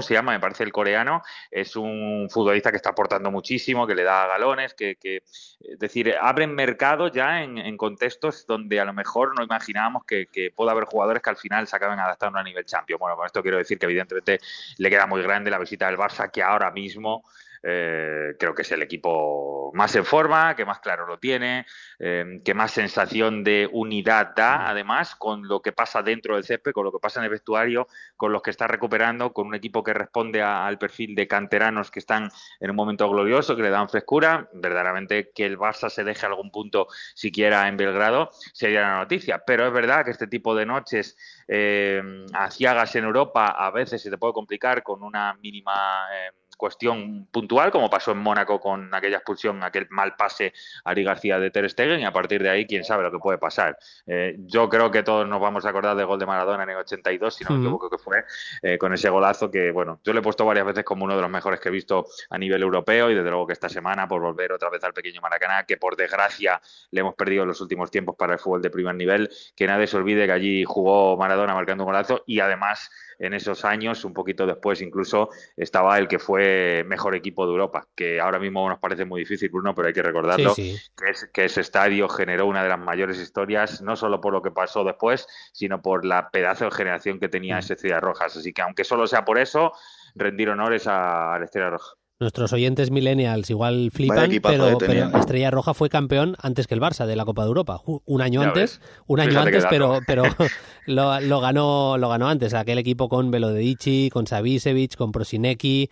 se llama, me parece, el coreano, es un futbolista que está aportando muchísimo, que le da galones, es decir, abren mercado ya en contextos donde a lo mejor no imaginábamos que pueda haber jugadores que al final se acaben adaptando a nivel Champions. Bueno, con esto quiero decir que evidentemente le queda muy grande la visita del Barça, que ahora mismo creo que es el equipo más en forma, que más claro lo tiene, que más sensación de unidad da, además, con lo que pasa dentro del césped, con lo que pasa en el vestuario, con los que está recuperando, con un equipo que responde al perfil de canteranos que están en un momento glorioso, que le dan frescura. Verdaderamente, que el Barça se deje algún punto siquiera en Belgrado sería la noticia, pero es verdad que este tipo de noches aciagas en Europa a veces se te puede complicar con una mínima cuestión puntual, como pasó en Mónaco con aquella expulsión, aquel mal pase a Ari García de Ter Stegen, y a partir de ahí quién sabe lo que puede pasar. Yo creo que todos nos vamos a acordar del gol de Maradona en el 82, si no me equivoco que fue, con ese golazo que, bueno, yo le he puesto varias veces como uno de los mejores que he visto a nivel europeo, y desde luego que esta semana, por volver otra vez al pequeño Maracaná, que por desgracia le hemos perdido en los últimos tiempos para el fútbol de primer nivel, que nadie se olvide que allí jugó Maradona marcando un golazo, y además en esos años, un poquito después incluso, estaba el que fue mejor equipo de Europa, que ahora mismo nos parece muy difícil, Bruno, pero hay que recordarlo, sí. Que ese estadio generó una de las mayores historias, no solo por lo que pasó después, sino por la pedazo de generación que tenía ese Estrella Roja. Así que aunque solo sea por eso, rendir honores a la Estrella Roja. Nuestros oyentes millennials igual flipan, pero Estrella Roja fue campeón antes que el Barça de la Copa de Europa. Un año antes, pero lo ganó antes. Aquel equipo con Velodedici, con Savicevic, con Prosinecki,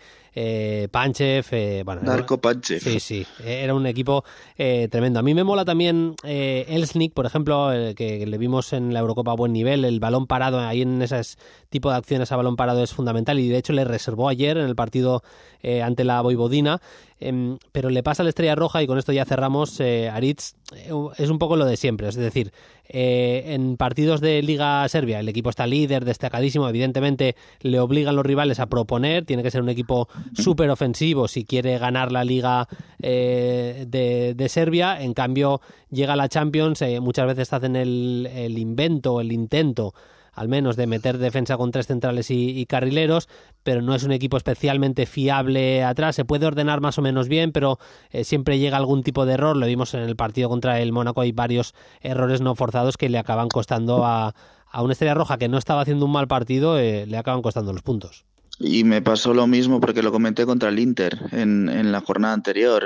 Panchev. Darko Panchev. Sí, era un equipo tremendo. A mí me mola también Elsnik, por ejemplo, que le vimos en la Eurocopa a buen nivel. El balón parado, ahí en ese tipo de acciones a balón parado es fundamental, y de hecho le reservó ayer en el partido ante la Vojvodina, pero le pasa a la Estrella Roja, y con esto ya cerramos, Aritz, es un poco lo de siempre, es decir, en partidos de Liga Serbia el equipo está líder, destacadísimo, evidentemente le obligan los rivales a proponer, tiene que ser un equipo súper ofensivo si quiere ganar la Liga de Serbia. En cambio llega la Champions, muchas veces hacen el intento al menos de meter defensa con 3 centrales y carrileros, pero no es un equipo especialmente fiable atrás. Se puede ordenar más o menos bien, pero siempre llega algún tipo de error. Lo vimos en el partido contra el Mónaco, hay varios errores no forzados que le acaban costando a una Estrella Roja que no estaba haciendo un mal partido, le acaban costando los puntos. Y me pasó lo mismo porque lo comenté contra el Inter en la jornada anterior.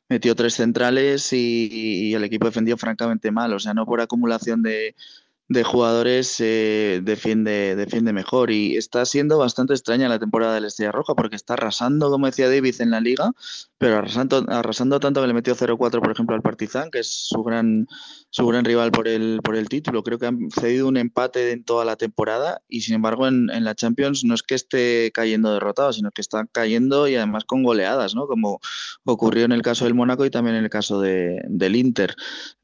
Metió 3 centrales y el equipo defendió francamente mal, o sea, no por acumulación de jugadores defiende mejor, y está siendo bastante extraña la temporada del Estrella Roja porque está arrasando, como decía David, en la Liga, pero arrasando tanto que le metió 0-4 por ejemplo al Partizan, que es su gran rival por el título. Creo que han cedido un empate en toda la temporada, y sin embargo en la Champions no es que esté cayendo derrotado, sino que está cayendo, y además con goleadas, ¿no? Como ocurrió en el caso del Mónaco y también en el caso del Inter.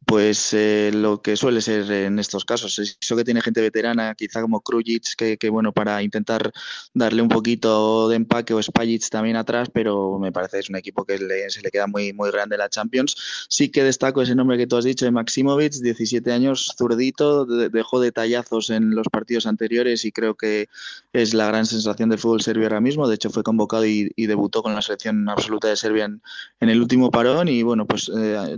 Pues lo que suele ser en estos casos, eso que tiene gente veterana, quizá como Krujic, que bueno, para intentar darle un poquito de empaque, o Spajic también atrás, pero me parece que es un equipo que se le queda muy, muy grande en la Champions. Sí que destaco ese nombre que tú has dicho de Maksimovic, 17 años, zurdito, dejó detallazos en los partidos anteriores y creo que es la gran sensación del fútbol serbio ahora mismo. De hecho fue convocado y debutó con la selección absoluta de Serbia en el último parón, y bueno, pues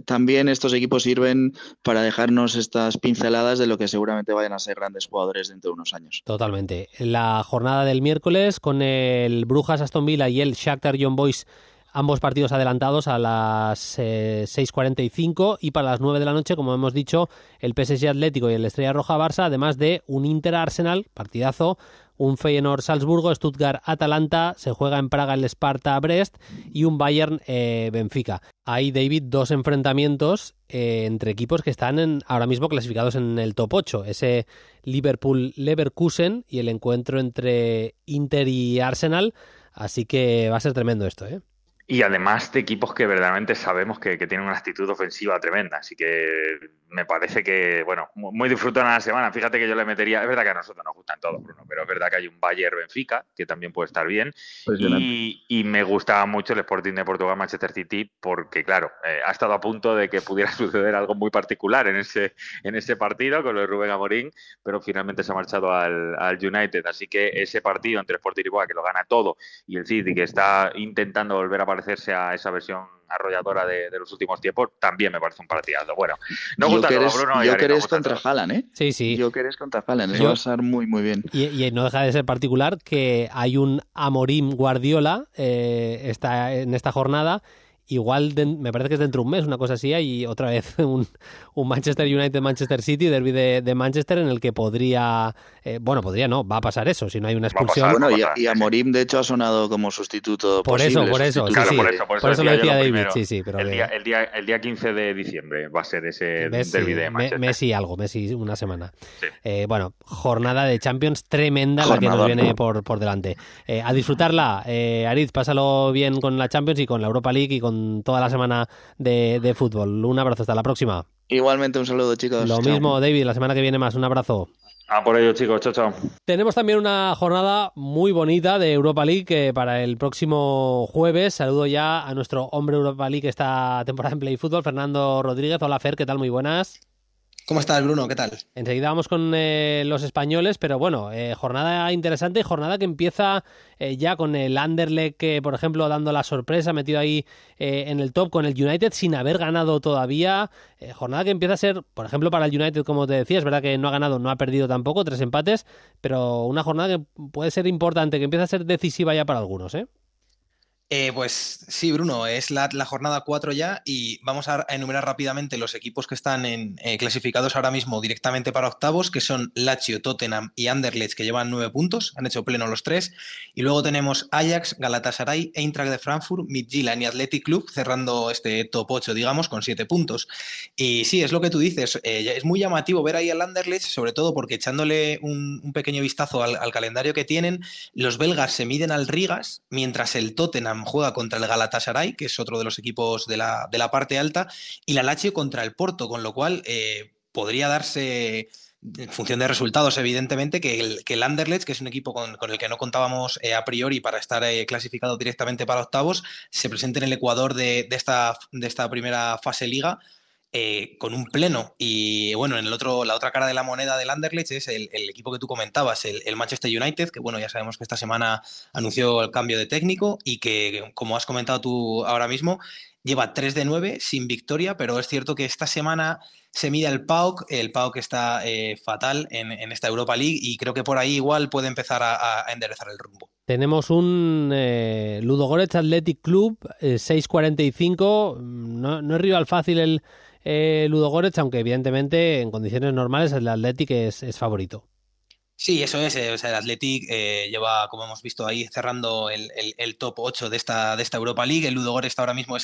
también estos equipos sirven para dejarnos estas pinceladas de lo que seguramente vayan a ser grandes jugadores dentro de unos años. Totalmente. La jornada del miércoles con el Brujas Aston Villa y el Shakhtar Young Boys, ambos partidos adelantados a las 6:45, y para las 9 de la noche, como hemos dicho, el PSG Atlético y el Estrella Roja Barça, además de un Inter Arsenal, partidazo, un Feyenoord Salzburgo, Stuttgart Atalanta, se juega en Praga el Sparta Brest y un Bayern Benfica. Hay, David, 2 enfrentamientos entre equipos que están ahora mismo clasificados en el top 8, ese Liverpool-Leverkusen y el encuentro entre Inter y Arsenal, así que va a ser tremendo esto, ¿eh? Y además de equipos que verdaderamente sabemos que tienen una actitud ofensiva tremenda. Así que me parece que, bueno, muy disfrutona la semana. Fíjate que yo le metería... Es verdad que a nosotros nos gustan todos, Bruno, pero es verdad que hay un Bayern-Benfica, que también puede estar bien. Y me gustaba mucho el Sporting de Portugal-Manchester City porque, claro, ha estado a punto de que pudiera suceder algo muy particular en ese partido con lo de Rubén Amorín, pero finalmente se ha marchado al United. Así que ese partido entre Sporting y Lisboa, que lo gana todo, y el City, que está intentando volver a parecerse a esa versión arrolladora de los últimos tiempos, también me parece un partidazo. Bueno, no gusta todo, Bruno. Jokeres contra Haaland, ¿eh? Sí. Jokeres contra Haaland, eso va a estar muy, muy bien. Y no deja de ser particular que hay un Amorim Guardiola está en esta jornada. Igual me parece que es dentro de un mes, una cosa así, y otra vez un Manchester United-Manchester City, derbi de Manchester, en el que podría no, va a pasar eso, si no hay una expulsión. Bueno, y Amorim de hecho ha sonado como sustituto por posible. Por eso lo decía David, sí. Pero el día 15 de diciembre va a ser ese derbi de Manchester. Messi una semana. Sí. Bueno, jornada de Champions tremenda la que nos viene por delante. A disfrutarla, Aritz, pásalo bien con la Champions y con la Europa League y con toda la semana de fútbol. Un abrazo, hasta la próxima. Igualmente, un saludo, chicos. Lo mismo, David, la semana que viene más. Un abrazo. Por ello, chicos. Chao. Tenemos también una jornada muy bonita de Europa League para el próximo jueves. Saludo ya a nuestro hombre Europa League esta temporada en Play Fútbol, Fernando Rodríguez. Hola, Fer, ¿qué tal? Muy buenas. ¿Cómo estás, Bruno? ¿Qué tal? Enseguida vamos con los españoles, pero bueno, jornada interesante, jornada que empieza ya con el Anderlecht, por ejemplo, dando la sorpresa, metido ahí en el top con el United sin haber ganado todavía. Jornada que empieza a ser, por ejemplo, para el United, como te decía, es verdad que no ha ganado, no ha perdido tampoco, 3 empates, pero una jornada que puede ser importante, que empieza a ser decisiva ya para algunos, ¿eh? Pues sí, Bruno, es la jornada 4 ya y vamos a enumerar rápidamente los equipos que están clasificados ahora mismo directamente para octavos, que son Lazio, Tottenham y Anderlecht, que llevan 9 puntos, han hecho pleno los tres. Y luego tenemos Ajax, Galatasaray, Eintracht de Frankfurt, Midtjylland y Athletic Club, cerrando este top 8, digamos, con 7 puntos. Y sí, es lo que tú dices, es muy llamativo ver ahí al Anderlecht, sobre todo porque echándole un pequeño vistazo al calendario que tienen, los belgas se miden al Rigas, mientras el Tottenham juega contra el Galatasaray, que es otro de los equipos de la parte alta, y la Lazio contra el Porto, con lo cual podría darse, en función de resultados, evidentemente, que el Anderlecht, que es un equipo con el que no contábamos a priori para estar clasificado directamente para octavos, se presente en el Ecuador de esta primera fase liga con un pleno. Y bueno, la otra cara de la moneda del Anderlecht es el equipo que tú comentabas, el Manchester United, que bueno, ya sabemos que esta semana anunció el cambio de técnico y que, como has comentado tú ahora mismo, lleva 3 de 9 sin victoria, pero es cierto que esta semana se mide el PAOK está fatal en esta Europa League y creo que por ahí igual puede empezar a enderezar el rumbo. Tenemos un Ludogorets Athletic Club, 6.45. No es rival fácil el Ludogorets, aunque evidentemente en condiciones normales el Athletic es favorito. Sí, eso es. O sea, el Athletic lleva, como hemos visto ahí, cerrando el top 8 de esta Europa League. El Ludogorets ahora mismo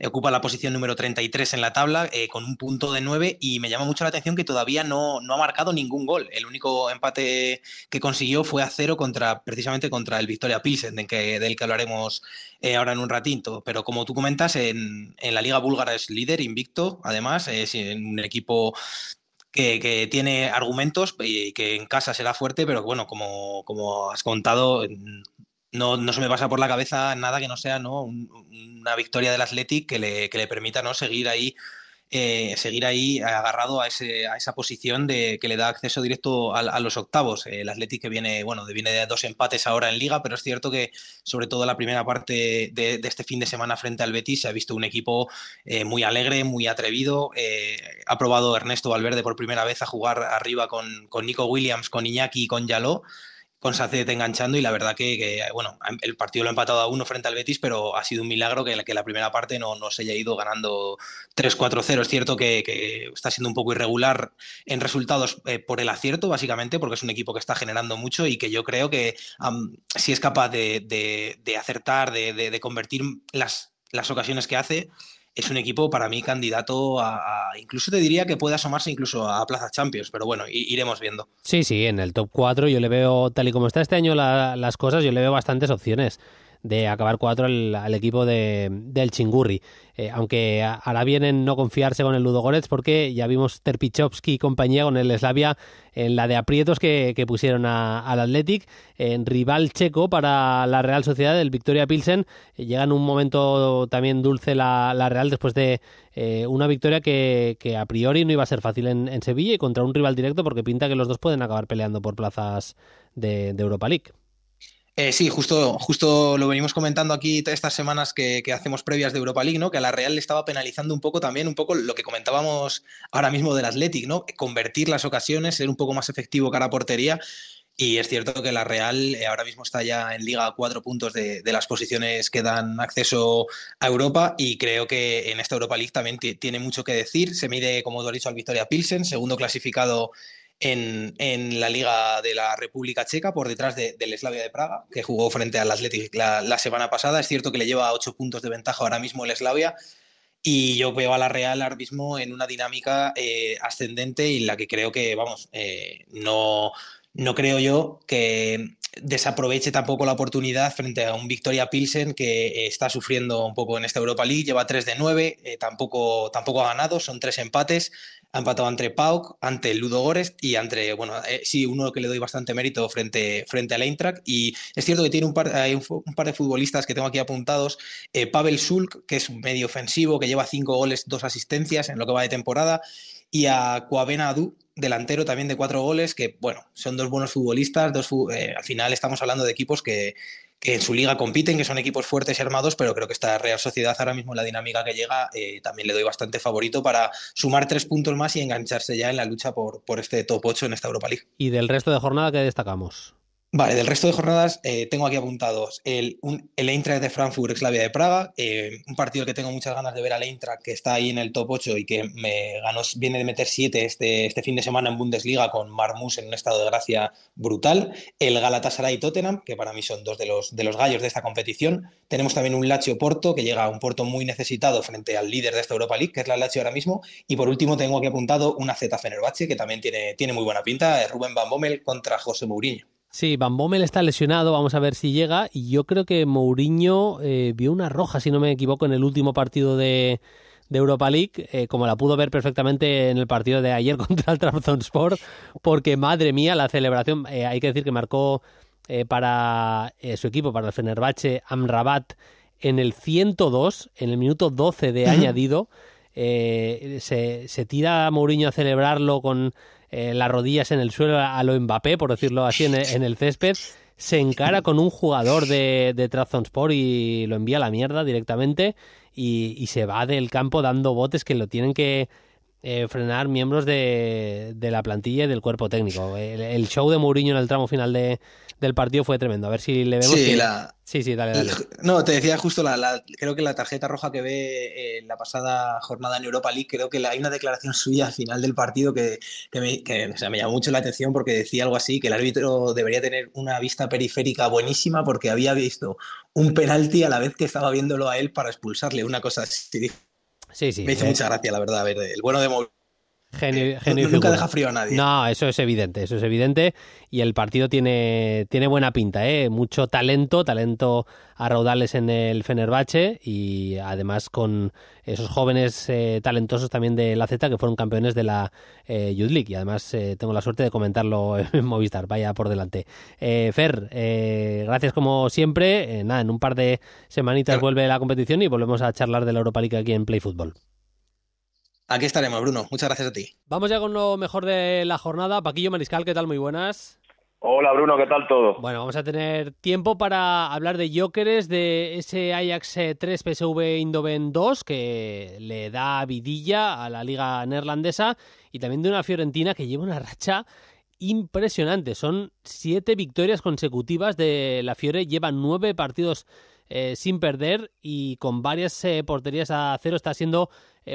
ocupa la posición número 33 en la tabla, con un punto de 9, y me llama mucho la atención que todavía no ha marcado ningún gol. El único empate que consiguió fue a 0 precisamente contra el Victoria Pilsen, del que hablaremos ahora en un ratito. Pero como tú comentas, en la Liga Búlgara es líder, invicto, además, es un equipo que tiene argumentos y que en casa será fuerte, pero bueno, como has contado, no se me pasa por la cabeza nada que no sea, ¿no? Una victoria del Athletic que le permita, ¿no?, seguir ahí agarrado a esa posición que le da acceso directo a los octavos. El Athletic que viene de 2 empates ahora en Liga, pero es cierto que sobre todo la primera parte de este fin de semana frente al Betis se ha visto un equipo muy alegre, muy atrevido. Ha probado Ernesto Valverde por primera vez a jugar arriba con Nico Williams, con Iñaki y con Yaló, con Sacet enganchando, y la verdad bueno, el partido lo ha empatado a 1 frente al Betis, pero ha sido un milagro que la primera parte no se haya ido ganando 3-4-0. Es cierto que está siendo un poco irregular en resultados por el acierto, básicamente, porque es un equipo que está generando mucho y que yo creo que si es capaz de acertar, de convertir las ocasiones que hace, es un equipo para mí candidato incluso te diría que puede asomarse incluso a Plaza Champions, pero bueno, iremos viendo. Sí, en el top 4 yo le veo, tal y como está este año las cosas, yo le veo bastantes opciones de acabar 4 al equipo del Chingurri. Aunque hará bien en no confiarse con el Ludogorets, porque ya vimos Terpichovski y compañía con el Slavia en la de aprietos que pusieron al Athletic. En rival checo para la Real Sociedad, el Victoria Pilsen, llega en un momento también dulce la Real después de una victoria que a priori no iba a ser fácil en Sevilla y contra un rival directo, porque pinta que los dos pueden acabar peleando por plazas de Europa League. Sí, justo lo venimos comentando aquí estas semanas que hacemos previas de Europa League, ¿no? Que a la Real le estaba penalizando un poco lo que comentábamos ahora mismo del Athletic, ¿no? Convertir las ocasiones, ser un poco más efectivo cara a portería. Y es cierto que la Real ahora mismo está ya en Liga a 4 puntos de las posiciones que dan acceso a Europa, y creo que en esta Europa League también tiene mucho que decir. Se mide, como tú has dicho, al Victoria Pilsen, segundo clasificado en la Liga de la República Checa, por detrás del Slavia de Praga, que jugó frente al Athletic la semana pasada. Es cierto que le lleva 8 puntos de ventaja ahora mismo el Slavia, y yo veo a la Real ahora mismo en una dinámica ascendente, y la que creo que, no creo yo que desaproveche tampoco la oportunidad frente a un Victoria Pilsen que está sufriendo un poco en esta Europa League. Lleva 3 de 9, tampoco ha ganado, son 3 empates. Ha empatado ante PAOK, ante el Ludogorets y uno que le doy bastante mérito frente al Eintracht. Y es cierto que tiene un par de futbolistas que tengo aquí apuntados. Pavel Sulk, que es un medio ofensivo, que lleva 5 goles, 2 asistencias en lo que va de temporada. Y a Kouabena Adu, delantero también de 4 goles, que bueno, son 2 buenos futbolistas. Al final estamos hablando de equipos que en su liga compiten, que son equipos fuertes y armados, pero creo que esta Real Sociedad ahora mismo, en la dinámica que llega, también le doy bastante favorito para sumar 3 puntos más y engancharse ya en la lucha por este top 8 en esta Europa League. ¿Y del resto de jornada qué destacamos? Vale, del resto de jornadas tengo aquí apuntados el Eintracht de Frankfurt, Slavia de Praga, un partido que tengo muchas ganas de ver al Eintracht, que está ahí en el top 8 y que viene de meter 7 este fin de semana en Bundesliga con Marmoush en un estado de gracia brutal, el Galatasaray y Tottenham, que para mí son dos de los gallos de esta competición. Tenemos también un Lazio Porto, que llega a un Porto muy necesitado frente al líder de esta Europa League, que es la Lazio ahora mismo, y por último tengo aquí apuntado una Z Fenerbahce, que también tiene muy buena pinta, Rubén Van Bommel contra José Mourinho. Sí, Van Bommel está lesionado, vamos a ver si llega. Y yo creo que Mourinho vio una roja, si no me equivoco, en el último partido de Europa League, como la pudo ver perfectamente en el partido de ayer contra el Trabzonspor, porque madre mía, la celebración, hay que decir que marcó para su equipo, para el Fenerbahce, Amrabat, en el 102, en el minuto 12 de añadido. Se tira a Mourinho a celebrarlo con las rodillas en el suelo a lo Mbappé, por decirlo así, en el césped. Se encara con un jugador de Trabzonspor y lo envía a la mierda directamente y se va del campo dando botes que lo tienen que frenar miembros de la plantilla y del cuerpo técnico. El show de Mourinho en el tramo final del partido fue tremendo. A ver si le vemos. Sí, dale. No, te decía justo, creo que la tarjeta roja que ve en la pasada jornada en Europa League, creo que hay una declaración suya al final del partido que me llamó mucho la atención, porque decía algo así, que el árbitro debería tener una vista periférica buenísima porque había visto un penalti a la vez que estaba viéndolo a él para expulsarle, una cosa así. Sí. Me hizo mucha gracia, la verdad, a ver, el bueno de Mourinho. Genio Nunca deja frío a nadie. No, eso es evidente. Y el partido tiene buena pinta, mucho talento a raudales en el Fenerbahce, y además con esos jóvenes talentosos también de la Z que fueron campeones de la Youth League, y además tengo la suerte de comentarlo en Movistar, vaya por delante. Fer, gracias como siempre. Nada, en un par de semanitas vuelve la competición y volvemos a charlar de la Europa League aquí en Play Fútbol. Aquí estaremos, Bruno. Muchas gracias a ti. Vamos ya con lo mejor de la jornada. Paquillo Mariscal, ¿qué tal? Muy buenas. Hola, Bruno, ¿qué tal todo? Bueno, vamos a tener tiempo para hablar de Gyökeres, de ese Ajax 3 PSV Eindhoven 2, que le da vidilla a la liga neerlandesa, y también de una Fiorentina que lleva una racha impresionante. Son 7 victorias consecutivas de la Fiore, lleva 9 partidos sin perder y con varias porterías a cero. Está siendo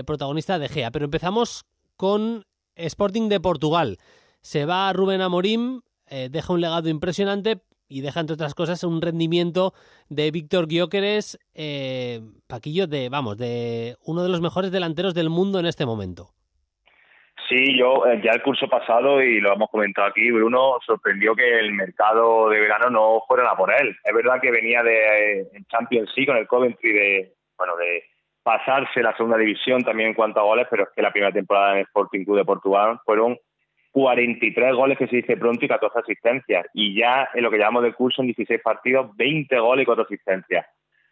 protagonista de Gea. Pero empezamos con Sporting de Portugal. Se va Rubén Amorim, deja un legado impresionante y deja, entre otras cosas, un rendimiento de Víctor Gyökeres, Paquillo, de uno de los mejores delanteros del mundo en este momento. Sí, yo ya el curso pasado, y lo hemos comentado aquí, Bruno, sorprendió que el mercado de verano no fueran a por él. Es verdad que venía de Champions League con el Coventry de pasarse la segunda división también en cuanto a goles, pero es que la primera temporada en el Sporting Club de Portugal fueron 43 goles, que se dice pronto, y 14 asistencias. Y ya en lo que llamamos de curso, en 16 partidos, 20 goles y 4 asistencias.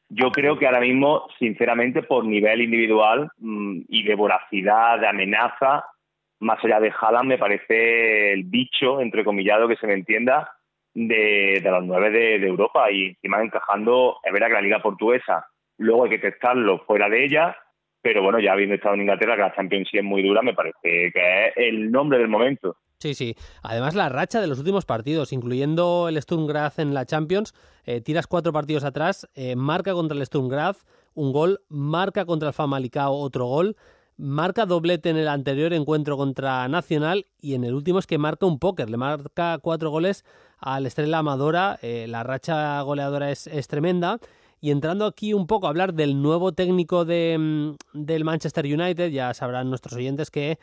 Yo creo que ahora mismo, sinceramente, por nivel individual y de voracidad, de amenaza, más allá de Haaland, me parece el bicho, entrecomillado, que se me entienda, de los 9 de Europa, y encima encajando. Es verdad que la liga portuguesa luego hay que testarlo fuera de ella, pero bueno, ya habiendo estado en Inglaterra, que la Champions sí es muy dura, me parece que es el nombre del momento. Sí. Además, la racha de los últimos partidos, incluyendo el Sturm Graz en la Champions, tiras 4 partidos atrás, marca contra el Sturm Graz un gol, marca contra el Famalicão otro gol, marca doblete en el anterior encuentro contra Nacional, y en el último es que marca un póker, le marca 4 goles al Estrella Amadora. La racha goleadora es tremenda. Y entrando aquí un poco a hablar del nuevo técnico del Manchester United, ya sabrán nuestros oyentes que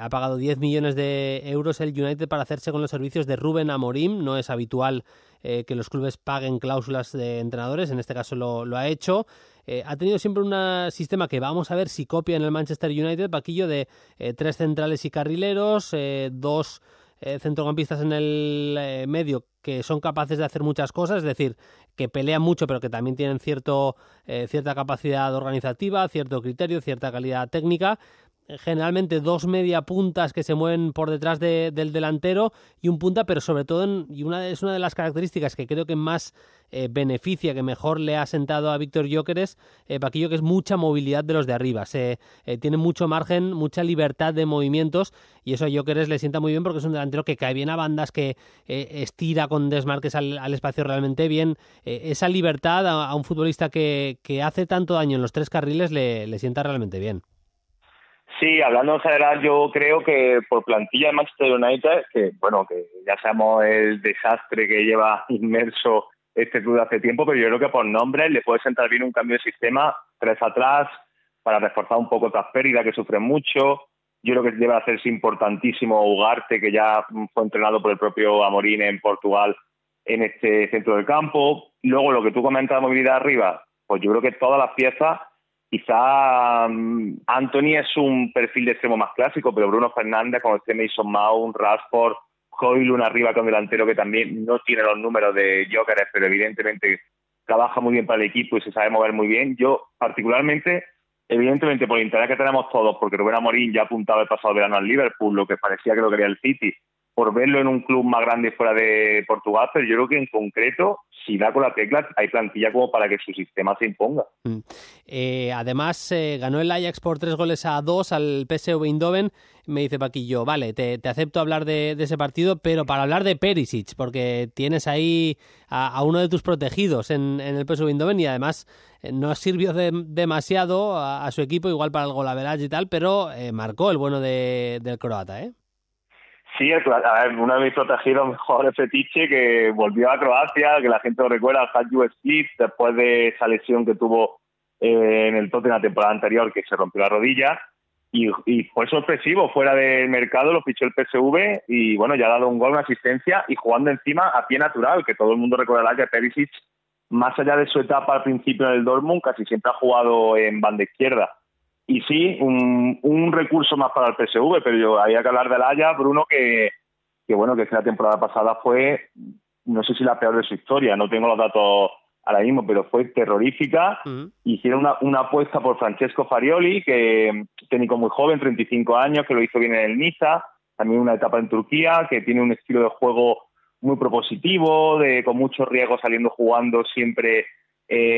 ha pagado 10 millones de euros el United para hacerse con los servicios de Rubén Amorim. No es habitual que los clubes paguen cláusulas de entrenadores, en este caso lo ha hecho. Ha tenido siempre un sistema que vamos a ver si copia en el Manchester United, Paquillo, de 3 centrales y carrileros, 2 centrocampistas en el medio que son capaces de hacer muchas cosas, es decir, que pelean mucho pero que también tienen cierta capacidad organizativa, cierto criterio, cierta calidad técnica, generalmente 2 media puntas que se mueven por detrás del delantero y un punta, pero sobre todo, es una de las características que creo que más beneficia, que mejor le ha sentado a Víctor Gyökeres, Paquillo, que es mucha movilidad de los de arriba. Tiene mucho margen, mucha libertad de movimientos, y eso a Gyökeres le sienta muy bien porque es un delantero que cae bien a bandas, que estira con desmarques al espacio realmente bien. Esa libertad a un futbolista que hace tanto daño en los 3 carriles le sienta realmente bien. Sí, hablando en general, yo creo que por plantilla de Manchester United, que ya sabemos el desastre que lleva inmerso este club de hace tiempo, pero yo creo que por nombre le puede sentar bien un cambio de sistema, 3 atrás, para reforzar un poco otras pérdidas que sufren mucho. Yo creo que debe hacerse importantísimo Ugarte, que ya fue entrenado por el propio Amorim en Portugal en este centro del campo. Luego, lo que tú comentas de movilidad arriba, pues yo creo que todas las piezas. Quizá Antony es un perfil de extremo más clásico, pero Bruno Fernández, con este Mason Mount, Rashford, Højlund arriba con delantero que también no tiene los números de Gyökeres, pero evidentemente trabaja muy bien para el equipo y se sabe mover muy bien. Yo, particularmente, evidentemente por el interés que tenemos todos, porque Rubén Amorim ya apuntaba el pasado verano al Liverpool, lo que parecía que lo quería el City, por verlo en un club más grande fuera de Portugal, pero yo creo que en concreto, si da con la tecla, hay plantilla como para que su sistema se imponga. Además, ganó el Ajax por 3-2 al PSV Eindhoven. Me dice Paquillo, vale, te acepto hablar de ese partido, pero para hablar de Perisic, porque tienes ahí a uno de tus protegidos en el PSV Eindhoven, y además no sirvió demasiado a su equipo, igual para el golaveraje y tal, pero marcó el bueno del croata, ¿eh? Sí, a ver, uno de mis protegidos mejores fetiche, que volvió a Croacia, que la gente lo recuerda, Hadju Split, después de esa lesión que tuvo en el Tottenham la temporada anterior, que se rompió la rodilla, y fue sorpresivo, fuera del mercado, lo fichó el PSV, y bueno, ya ha dado un gol, una asistencia, y jugando encima a pie natural, que todo el mundo recordará que Perisic, más allá de su etapa al principio en el Dortmund, casi siempre ha jugado en banda izquierda. Y sí, un recurso más para el PSV, pero había que hablar del Ajax, Bruno, que la temporada pasada fue, no sé si la peor de su historia, no tengo los datos ahora mismo, pero fue terrorífica. Hicieron una apuesta por Francesco Farioli, que técnico muy joven, 35 años, que lo hizo bien en el Niza, también una etapa en Turquía, que tiene un estilo de juego muy propositivo, con mucho riesgo saliendo jugando, siempre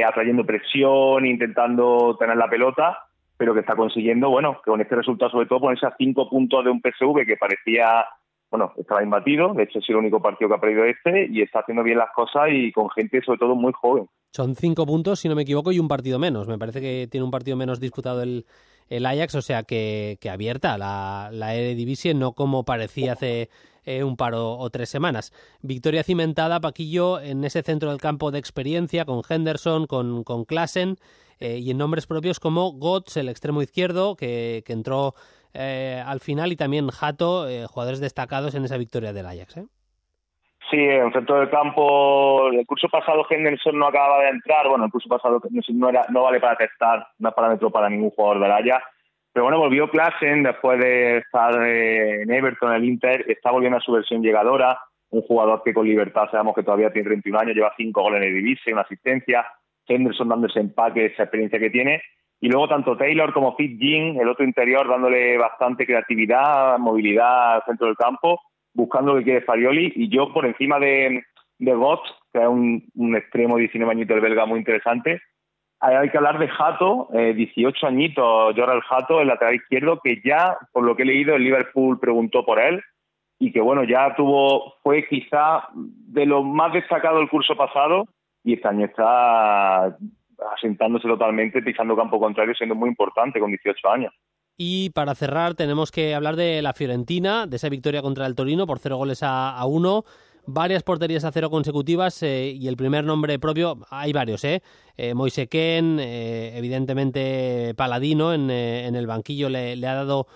atrayendo presión, intentando tener la pelota, pero que está consiguiendo, que con este resultado sobre todo ponerse a 5 puntos de un PSV que parecía, estaba imbatido. De hecho, es el único partido que ha perdido y está haciendo bien las cosas y con gente sobre todo muy joven. Son 5 puntos, si no me equivoco, y un partido menos. Me parece que tiene un partido menos disputado el Ajax, o sea que abierta la Eredivisie, no como parecía hace un par o 3 semanas. Victoria cimentada, Paquillo, en ese centro del campo de experiencia, con Henderson, con Klaassen, y en nombres propios como Götze, el extremo izquierdo, que entró al final, y también Hato, jugadores destacados en esa victoria del Ajax, ¿eh? Sí, en el centro del campo, el curso pasado Henderson no acababa de entrar, el curso pasado no vale para testar, no es parámetro para ningún jugador del Ajax, pero volvió Klaassen después de estar en Everton, el Inter, está volviendo a su versión llegadora, un jugador que con libertad sabemos que todavía tiene 31 años, lleva 5 goles en el Eredivisie, una asistencia, Henderson dando ese empaque, esa experiencia que tiene, y luego tanto Taylor como Fitz-Jean, el otro interior, dándole bastante creatividad, movilidad al centro del campo, buscando lo que quiere Farioli, y yo por encima de Götze, que es un extremo 19 añitos, el belga, muy interesante. Hay que hablar de Hato, 18 añitos, Jorrel Hato, el lateral izquierdo, que ya, por lo que he leído, el Liverpool preguntó por él, y que ya fue quizá de lo más destacado del curso pasado, y este año está asentándose totalmente, pisando campo contrario, siendo muy importante con 18 años. Y para cerrar tenemos que hablar de la Fiorentina, de esa victoria contra el Torino por 0-1, varias porterías a 0 consecutivas, y el primer nombre propio, hay varios, Moise Kean, evidentemente Paladino en el banquillo le ha dado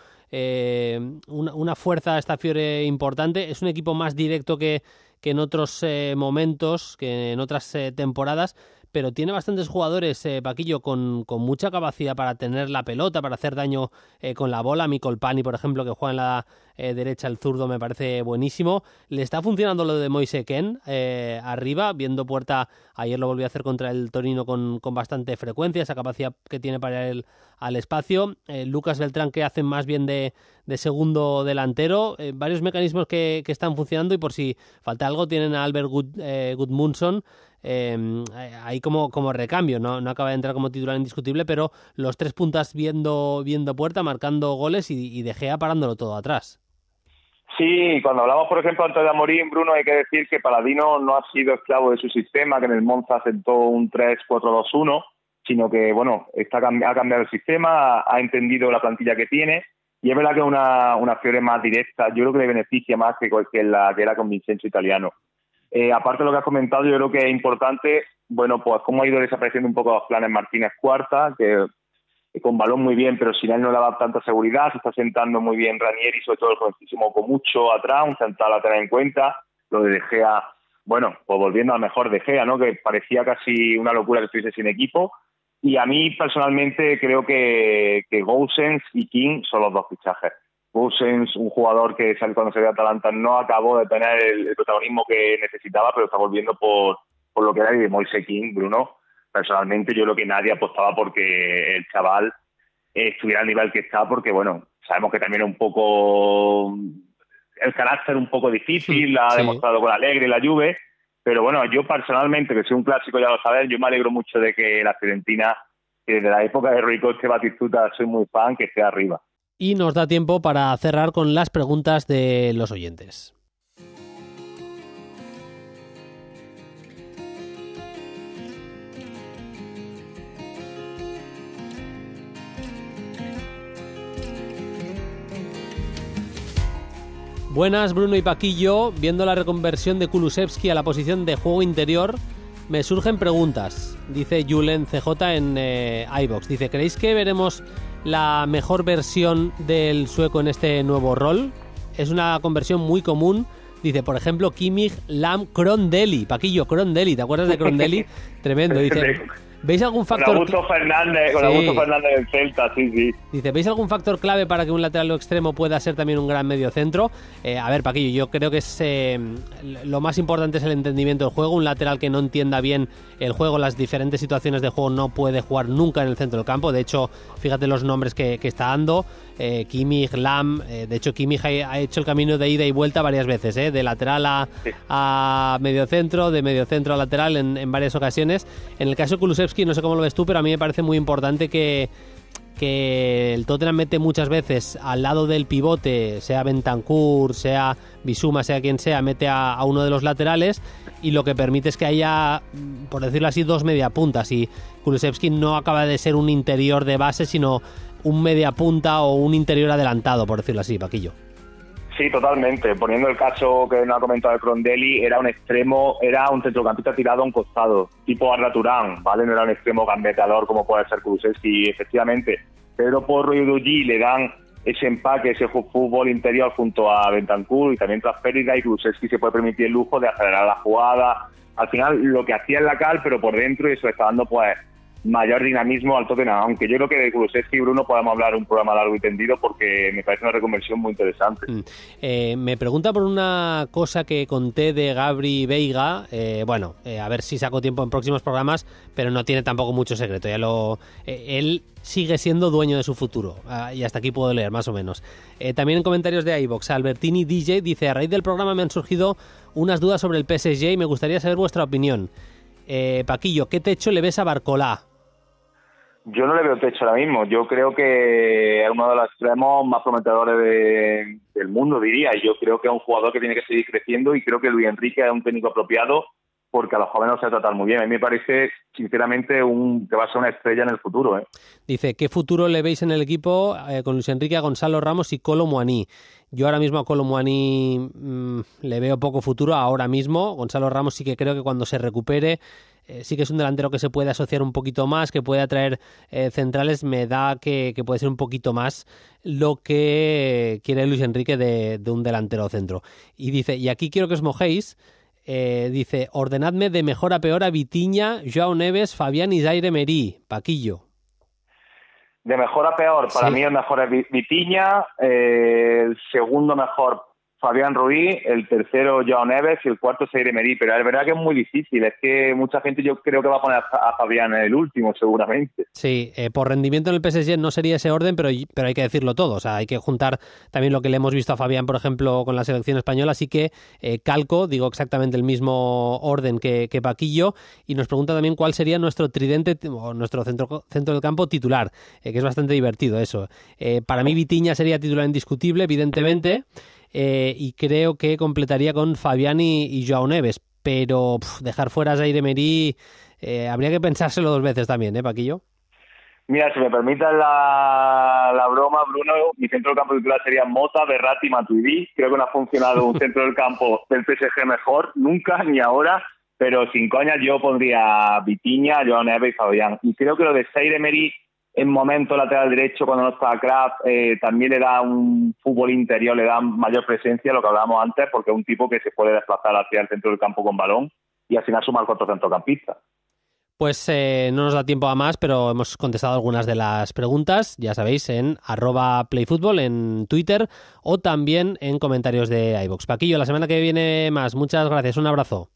una fuerza a esta Fiore importante. Es un equipo más directo que en otros momentos, que en otras temporadas, pero tiene bastantes jugadores, Paquillo, con mucha capacidad para tener la pelota, para hacer daño con la bola. Mikol Pani, por ejemplo, que juega derecha, el zurdo, me parece buenísimo. Le está funcionando lo de Moise Kean arriba, viendo puerta. Ayer lo volvió a hacer contra el Torino con bastante frecuencia, esa capacidad que tiene para ir al espacio. Lucas Beltrán, que hacen más bien de segundo delantero. Varios mecanismos que están funcionando, y por si falta algo tienen a Albert Gudmundsson ahí como recambio. No acaba de entrar como titular indiscutible, pero los 3 puntas viendo puerta, marcando goles, y De Gea parándolo todo atrás. Sí, cuando hablamos, por ejemplo, antes de Amorim, Bruno, hay que decir que Paladino no ha sido esclavo de su sistema, que en el Monza sentó un 3-4-2-1, sino que, bueno, ha cambiado el sistema, ha entendido la plantilla que tiene, y es verdad que es una Fiore más directa. Yo creo que le beneficia más que la que era con Vincenzo Italiano. Aparte de lo que has comentado, yo creo que es importante, bueno, pues cómo ha ido desapareciendo un poco los planes Martínez Cuarta, que con balón muy bien, pero sin él no le da tanta seguridad. Se está sentando muy bien Ranieri, sobre todo el jovencísimo Comucho atrás, un central a tener en cuenta. Lo de Gea, bueno, pues volviendo al mejor De Gea, ¿no? Que parecía casi una locura que estuviese sin equipo. Y a mí personalmente creo que Gosens y King son los 2 fichajes. Gosens, un jugador que cuando se ve a Atalanta no acabó de tener el protagonismo que necesitaba, pero está volviendo por lo que era, y de Moise Kean, Bruno. Personalmente yo creo que nadie apostaba porque el chaval estuviera al nivel que está, porque bueno, sabemos que también es un poco el carácter un poco difícil, lo ha demostrado con Allegri y la Juve, pero bueno, yo personalmente, que soy un clásico, ya lo sabes, yo me alegro mucho de que la Fiorentina, que desde la época de Rui Costa y Batistuta soy muy fan, que esté arriba. Y nos da tiempo para cerrar con las preguntas de los oyentes. Buenas, Bruno y Paquillo. Viendo la reconversión de Kulusevski a la posición de juego interior, me surgen preguntas. Dice Julen CJ en iVox. Dice, ¿creéis que veremos la mejor versión del sueco en este nuevo rol? Es una conversión muy común. Dice, por ejemplo, Kimmich, Lahm, Crondelli. Paquillo, Crondelli, ¿te acuerdas de Crondelli? Tremendo. Dice, ¿veis algún factor? Con Augusto Fernández del Celta, sí. Dice, ¿veis algún factor clave para que un lateral o extremo pueda ser también un gran mediocentro? A ver, Paquillo, yo creo que lo más importante es el entendimiento del juego. Un lateral que no entienda bien el juego, las diferentes situaciones de juego, no puede jugar nunca en el centro del campo. De hecho, fíjate los nombres que está dando. Kimmich, Lahm, de hecho Kimmich ha hecho el camino de ida y vuelta varias veces, de lateral a mediocentro, de mediocentro a lateral en varias ocasiones. En el caso de Kulusevski, no sé cómo lo ves tú, pero a mí me parece muy importante que el Tottenham mete muchas veces al lado del pivote, sea Bentancur, sea Bissouma, sea quien sea, mete a uno de los laterales, y lo que permite es que haya, por decirlo así, 2 mediapuntas, y Kulusevski no acaba de ser un interior de base, sino un mediapunta o un interior adelantado, por decirlo así, Paquillo. Sí, totalmente. Poniendo el caso que nos ha comentado de Crondelli, era un extremo, era un centrocampista tirado a un costado, tipo Arda Turán, ¿vale? No era un extremo gambeteador como puede ser Kulusevski. Efectivamente, Pedro Porro y Udogie le dan ese empaque, ese fútbol interior junto a Bentancur, y también tras pérdida, y Kulusevski se puede permitir el lujo de acelerar la jugada. Al final, lo que hacía en la cal, pero por dentro, y eso está dando pues mayor dinamismo al Tottenham, aunque yo creo que de Kulusevski y Bruno podemos hablar un programa largo y tendido, porque me parece una reconversión muy interesante. Me pregunta por una cosa que conté de Gabri Veiga, a ver si saco tiempo en próximos programas, pero no tiene tampoco mucho secreto, él sigue siendo dueño de su futuro, y hasta aquí puedo leer más o menos. También en comentarios de iVox, Albertini DJ dice, a raíz del programa me han surgido unas dudas sobre el PSG y me gustaría saber vuestra opinión. Paquillo, ¿qué techo le ves a Barcolá? Yo no le veo techo ahora mismo. Yo creo que es uno de los extremos más prometedores del mundo, diría. Y yo creo que es un jugador que tiene que seguir creciendo, y creo que Luis Enrique es un técnico apropiado, porque a los jóvenes los sabe tratar muy bien. A mí me parece, sinceramente, que va a ser una estrella en el futuro. Dice, ¿qué futuro le veis en el equipo con Luis Enrique, a Gonzalo Ramos y Kolo Muani? Yo ahora mismo a Kolo Muani le veo poco futuro ahora mismo. Gonzalo Ramos sí que creo que cuando se recupere, sí que es un delantero que se puede asociar un poquito más, que puede atraer centrales. Me da que puede ser un poquito más lo que quiere Luis Enrique de un delantero centro. Y dice, y aquí quiero que os mojéis, dice, ordenadme de mejor a peor a Vitinha, Joao Neves, Fabián y Zaire Emery. Paquillo. De mejor a peor, para mí el mejor es Vitinha, el segundo mejor Fabián Ruiz, el tercero Joao Neves y el cuarto Zaire-Emery, pero es verdad que es muy difícil, es que mucha gente yo creo que va a poner a Fabián en el último seguramente. Sí, por rendimiento en el PSG no sería ese orden, pero hay que decirlo todo, o sea, hay que juntar también lo que le hemos visto a Fabián, por ejemplo, con la selección española, así que digo exactamente el mismo orden que Paquillo, y nos pregunta también cuál sería nuestro tridente o nuestro centro del campo titular, que es bastante divertido eso. Para mí Vitinha sería titular indiscutible, evidentemente, y creo que completaría con Fabián y Joao Neves, pero dejar fuera a Zaire-Emery habría que pensárselo 2 veces también, Paquillo. Mira, si me permitas la broma, Bruno, mi centro del campo titular sería Mota, Verratti y Matuidi. Creo que no ha funcionado un centro del campo del PSG mejor, nunca ni ahora, pero sin coñas yo pondría Vitinha, Joao Neves y Fabián. Y creo que lo de Zaire-Emery en momento lateral derecho, cuando no está Kraft, también le da un fútbol interior, le da mayor presencia, lo que hablábamos antes, porque es un tipo que se puede desplazar hacia el centro del campo con balón y al final sumar 4 centrocampistas. Pues no nos da tiempo a más, pero hemos contestado algunas de las preguntas, ya sabéis, en @playfutbol en Twitter o también en comentarios de iVoox. Paquillo, la semana que viene más. Muchas gracias, un abrazo.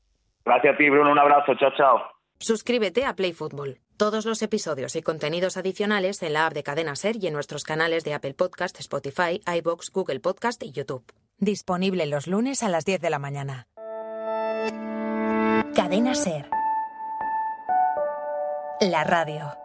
Gracias a ti, Bruno, un abrazo, chao, chao. Suscríbete a Play Fútbol. Todos los episodios y contenidos adicionales en la app de Cadena Ser y en nuestros canales de Apple Podcast, Spotify, iVoox, Google Podcast y YouTube. Disponible los lunes a las 10 de la mañana. Cadena Ser. La radio.